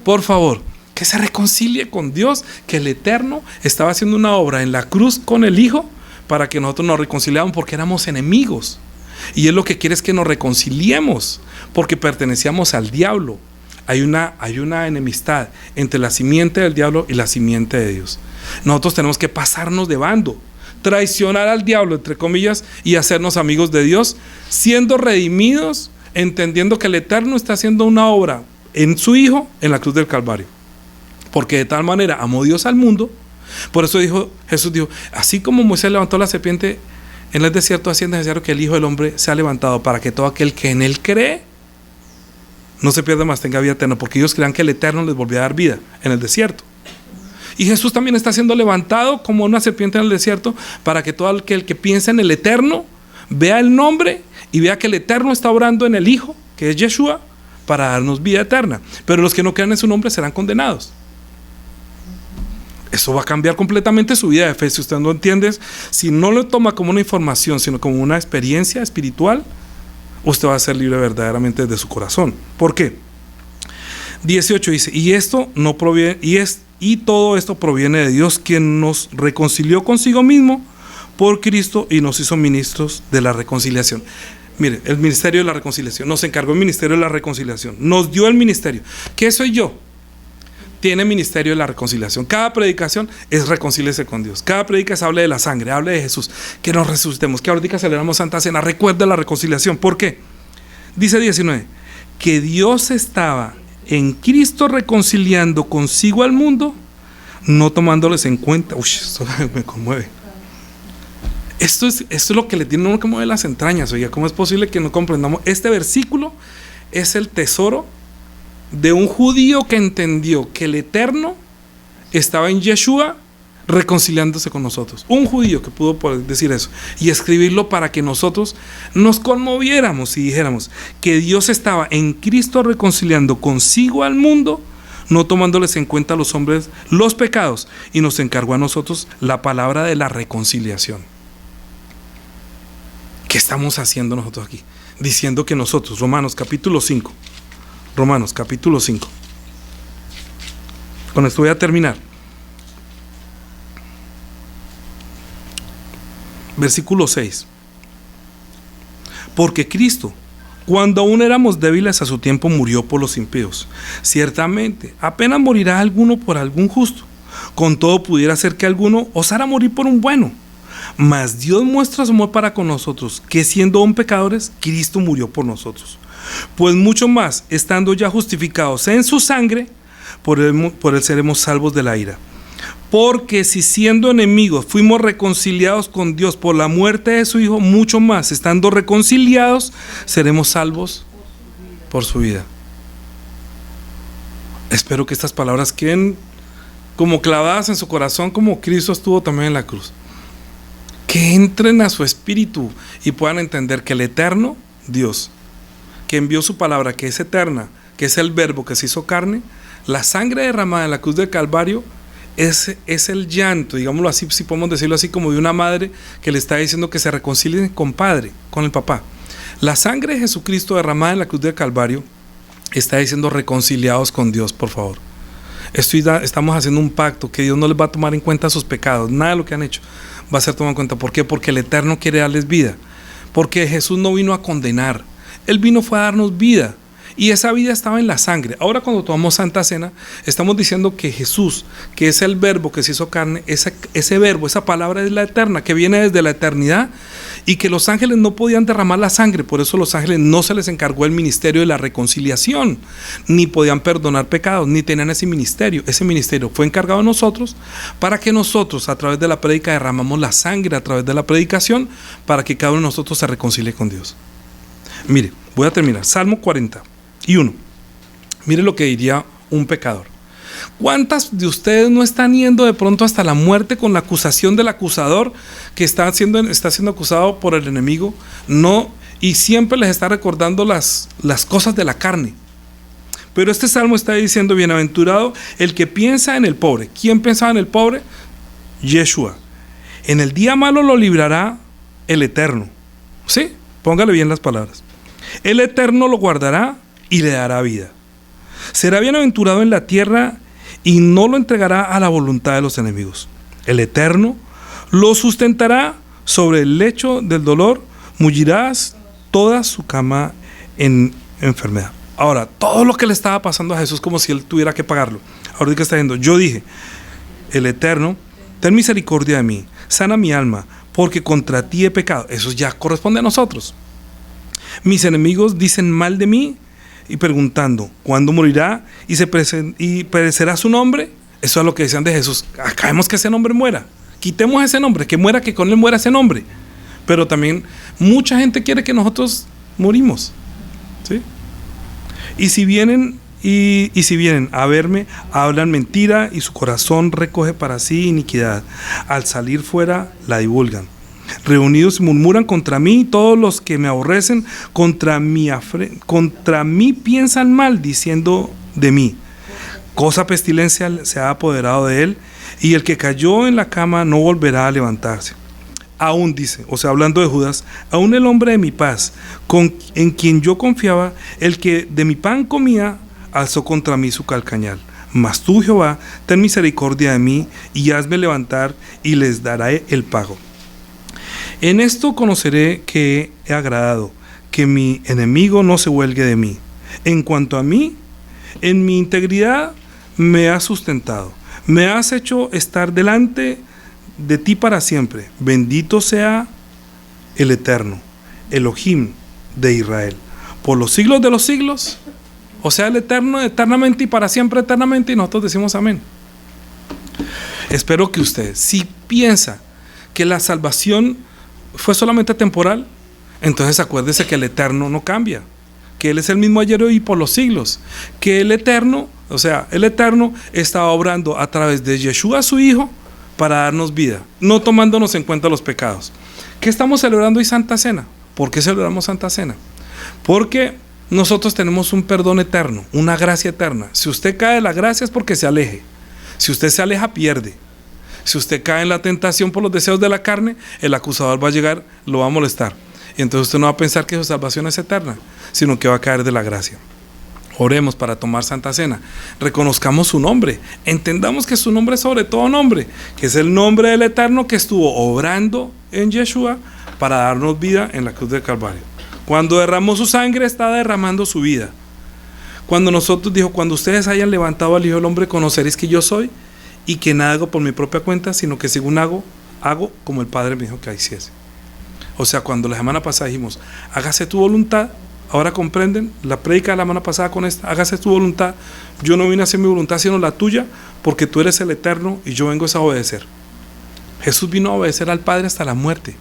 Por favor, que se reconcilie con Dios, que el Eterno estaba haciendo una obra en la cruz con el Hijo para que nosotros nos reconciliáramos, porque éramos enemigos. Y Él lo que quiere es que nos reconciliemos, porque pertenecíamos al diablo. Hay una enemistad entre la simiente del diablo y la simiente de Dios. Nosotros tenemos que pasarnos de bando, traicionar al diablo, entre comillas, y hacernos amigos de Dios, siendo redimidos, entendiendo que el Eterno está haciendo una obra en su Hijo en la cruz del Calvario. Porque de tal manera amó Dios al mundo. Por eso Jesús dijo, así como Moisés levantó la serpiente en el desierto, así es necesario que el Hijo del Hombre sea levantado, para que todo aquel que en él cree no se pierda más, tenga vida eterna. Porque ellos creían que el Eterno les volvía a dar vida en el desierto. Y Jesús también está siendo levantado como una serpiente en el desierto, para que todo aquel que piensa en el Eterno vea el nombre y vea que el Eterno está obrando en el Hijo, que es Yeshua, para darnos vida eterna. Pero los que no crean en su nombre serán condenados. Eso va a cambiar completamente su vida de fe. Si usted no entiende, si no lo toma como una información, sino como una experiencia espiritual, usted va a ser libre verdaderamente desde su corazón. ¿Por qué? 18 dice, y todo esto proviene de Dios, quien nos reconcilió consigo mismo por Cristo y nos hizo ministros de la reconciliación. Mire, el ministerio de la reconciliación, nos encargó el ministerio de la reconciliación, nos dio el ministerio. ¿Qué soy yo? Tiene ministerio de la reconciliación. Cada predicación es reconcíliese con Dios. Cada predicación hable de la sangre, hable de Jesús, que nos resucitemos, que ahorita celebramos Santa Cena, recuerde la reconciliación. ¿Por qué? Dice 19, que Dios estaba en Cristo reconciliando consigo al mundo, no tomándoles en cuenta. Uy, esto me conmueve. Esto es lo que le tiene a uno que mover las entrañas. Oiga, ¿cómo es posible que no comprendamos? Este versículo es el tesoro de un judío que entendió que el Eterno estaba en Yeshua reconciliándose con nosotros. Un judío que pudo poder decir eso y escribirlo para que nosotros nos conmoviéramos y dijéramos que Dios estaba en Cristo reconciliando consigo al mundo, no tomándoles en cuenta a los hombres los pecados, y nos encargó a nosotros la palabra de la reconciliación. ¿Qué estamos haciendo nosotros aquí? Diciendo que nosotros, Romanos capítulo 5, con esto voy a terminar. Versículo 6. Porque Cristo, cuando aún éramos débiles a su tiempo, murió por los impíos. Ciertamente, apenas morirá alguno por algún justo. Con todo pudiera ser que alguno osara morir por un bueno. Mas Dios muestra su amor para con nosotros, que siendo aún pecadores, Cristo murió por nosotros. Pues mucho más, estando ya justificados en su sangre, por él seremos salvos de la ira. Porque si siendo enemigos fuimos reconciliados con Dios por la muerte de su Hijo, mucho más, estando reconciliados, seremos salvos por su vida. Espero que estas palabras queden como clavadas en su corazón, como Cristo estuvo también en la cruz. Que entren a su espíritu y puedan entender que el eterno Dios, que envió su palabra, que es eterna, que es el verbo que se hizo carne, la sangre derramada en la cruz del Calvario, es el llanto, digámoslo así, si podemos decirlo así, como de una madre que le está diciendo que se reconcilien con padre, con el papá. La sangre de Jesucristo derramada en la cruz del Calvario está diciendo reconciliados con Dios, por favor. Estamos haciendo un pacto que Dios no les va a tomar en cuenta sus pecados, nada de lo que han hecho va a ser tomado en cuenta. ¿Por qué? Porque el Eterno quiere darles vida, porque Jesús no vino a condenar, Él fue a darnos vida. Y esa vida estaba en la sangre. Ahora cuando tomamos Santa Cena, estamos diciendo que Jesús, que es el verbo que se hizo carne, ese verbo, esa palabra es la eterna, que viene desde la eternidad, y que los ángeles no podían derramar la sangre. Por eso los ángeles no se les encargó el ministerio de la reconciliación, ni podían perdonar pecados, ni tenían ese ministerio. Ese ministerio fue encargado de nosotros, para que nosotros a través de la prédica derramamos la sangre a través de la predicación, para que cada uno de nosotros se reconcilie con Dios. Mire, voy a terminar. Salmo 40. Y uno, mire lo que diría un pecador. ¿Cuántas de ustedes no están yendo de pronto hasta la muerte con la acusación del acusador que está siendo acusado por el enemigo? No, y siempre les está recordando las cosas de la carne. Pero este salmo está diciendo: bienaventurado el que piensa en el pobre. ¿Quién pensaba en el pobre? Yeshua. En el día malo lo librará el Eterno. ¿Sí? Póngale bien las palabras. El Eterno lo guardará y le dará vida. Será bienaventurado en la tierra y no lo entregará a la voluntad de los enemigos. El Eterno lo sustentará sobre el lecho del dolor, mullirás toda su cama en enfermedad. Ahora, todo lo que le estaba pasando a Jesús, como si él tuviera que pagarlo. Ahora que está diciendo, yo dije: el Eterno, ten misericordia de mí, sana mi alma, porque contra ti he pecado. Eso ya corresponde a nosotros. Mis enemigos dicen mal de mí, y preguntando: ¿cuándo morirá y perecerá su nombre? Eso es lo que decían de Jesús. Acabemos que ese nombre muera, quitemos ese nombre, que muera, que con él muera ese nombre. Pero también mucha gente quiere que nosotros morimos, ¿sí? Y si vienen a verme, hablan mentira, y su corazón recoge para sí iniquidad. Al salir fuera la divulgan. Reunidos murmuran contra mí, todos los que me aborrecen contra mí piensan mal, diciendo de mí: cosa pestilencia se ha apoderado de él, y el que cayó en la cama no volverá a levantarse. Aún dice, o sea, hablando de Judas: aún el hombre de mi paz, en quien yo confiaba, el que de mi pan comía, alzó contra mí su calcañal. Mas tú, Jehová, ten misericordia de mí, y hazme levantar, y les daré el pago. En esto conoceré que he agradado, que mi enemigo no se huelgue de mí. En cuanto a mí, en mi integridad me has sustentado. Me has hecho estar delante de ti para siempre. Bendito sea el Eterno, Elohim de Israel, por los siglos de los siglos. O sea, el Eterno eternamente y para siempre eternamente. Y nosotros decimos amén. Espero que usted, si piensa que la salvación fue solamente temporal, entonces acuérdese que el Eterno no cambia, que Él es el mismo ayer, hoy y por los siglos, que el Eterno O sea, el Eterno estaba obrando a través de Yeshua, su Hijo, para darnos vida, no tomándonos en cuenta los pecados. ¿Qué estamos celebrando hoy, Santa Cena? ¿Por qué celebramos Santa Cena? Porque nosotros tenemos un perdón eterno, una gracia eterna. Si usted cae de la gracia es porque se aleje. Si usted se aleja, pierde. Si usted cae en la tentación por los deseos de la carne, el acusador va a llegar, lo va a molestar. Y entonces usted no va a pensar que su salvación es eterna, sino que va a caer de la gracia. Oremos para tomar Santa Cena. Reconozcamos su nombre. Entendamos que su nombre es sobre todo nombre, que es el nombre del Eterno que estuvo obrando en Yeshua para darnos vida en la cruz del Calvario. Cuando derramó su sangre, está derramando su vida. Cuando nosotros dijo, cuando ustedes hayan levantado al Hijo del Hombre, conoceréis que yo soy y que nada hago por mi propia cuenta, sino que según hago como el Padre me dijo que hiciese. O sea, cuando la semana pasada dijimos, hágase tu voluntad, ahora comprenden la prédica de la semana pasada con esta, hágase tu voluntad, yo no vine a hacer mi voluntad sino la tuya, porque tú eres el Eterno y yo vengo a obedecer. Jesús vino a obedecer al Padre hasta la muerte.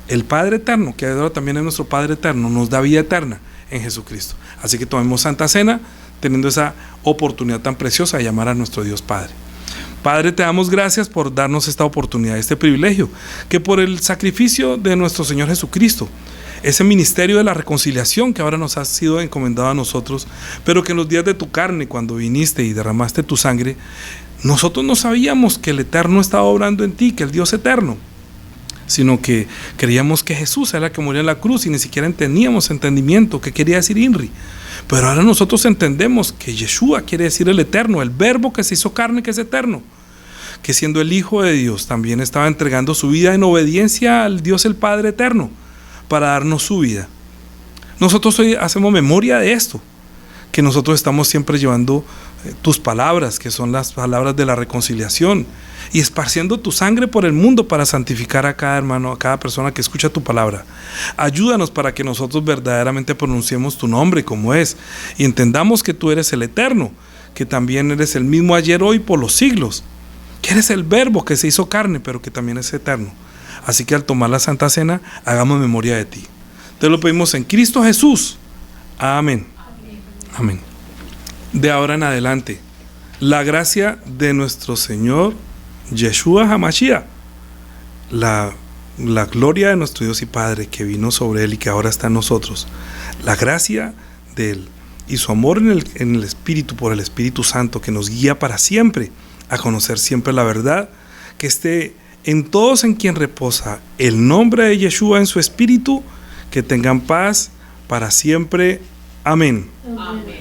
El Padre Eterno, que ahora también es nuestro Padre Eterno, nos da vida eterna en Jesucristo. Así que tomemos Santa Cena teniendo esa oportunidad tan preciosa de llamar a nuestro Dios Padre. Padre, te damos gracias por darnos esta oportunidad, este privilegio, que por el sacrificio de nuestro Señor Jesucristo, ese ministerio de la reconciliación que ahora nos ha sido encomendado a nosotros, pero que en los días de tu carne, cuando viniste y derramaste tu sangre, nosotros no sabíamos que el Eterno estaba obrando en ti, que el Dios eterno, sino que creíamos que Jesús era el que murió en la cruz y ni siquiera teníamos entendimiento qué quería decir INRI. Pero ahora nosotros entendemos que Yeshua quiere decir el Eterno, el verbo que se hizo carne, que es eterno, que siendo el Hijo de Dios también estaba entregando su vida en obediencia al Dios el Padre Eterno para darnos su vida. Nosotros hoy hacemos memoria de esto, que nosotros estamos siempre llevando tus palabras, que son las palabras de la reconciliación, y esparciendo tu sangre por el mundo para santificar a cada hermano, a cada persona que escucha tu palabra. Ayúdanos para que nosotros verdaderamente pronunciemos tu nombre como es, y entendamos que tú eres el Eterno, que también eres el mismo ayer, hoy, por los siglos, que eres el verbo que se hizo carne, pero que también es eterno. Así que al tomar la Santa Cena, hagamos memoria de ti. Te lo pedimos en Cristo Jesús. Amén. Amén. De ahora en adelante, la gracia de nuestro Señor Yeshua HaMashiach, la gloria de nuestro Dios y Padre que vino sobre Él y que ahora está en nosotros, la gracia de Él y su amor en el Espíritu, por el Espíritu Santo, que nos guía para siempre a conocer siempre la verdad, que esté en todos en quien reposa el nombre de Yeshua en su Espíritu, que tengan paz para siempre. Amén. Amén.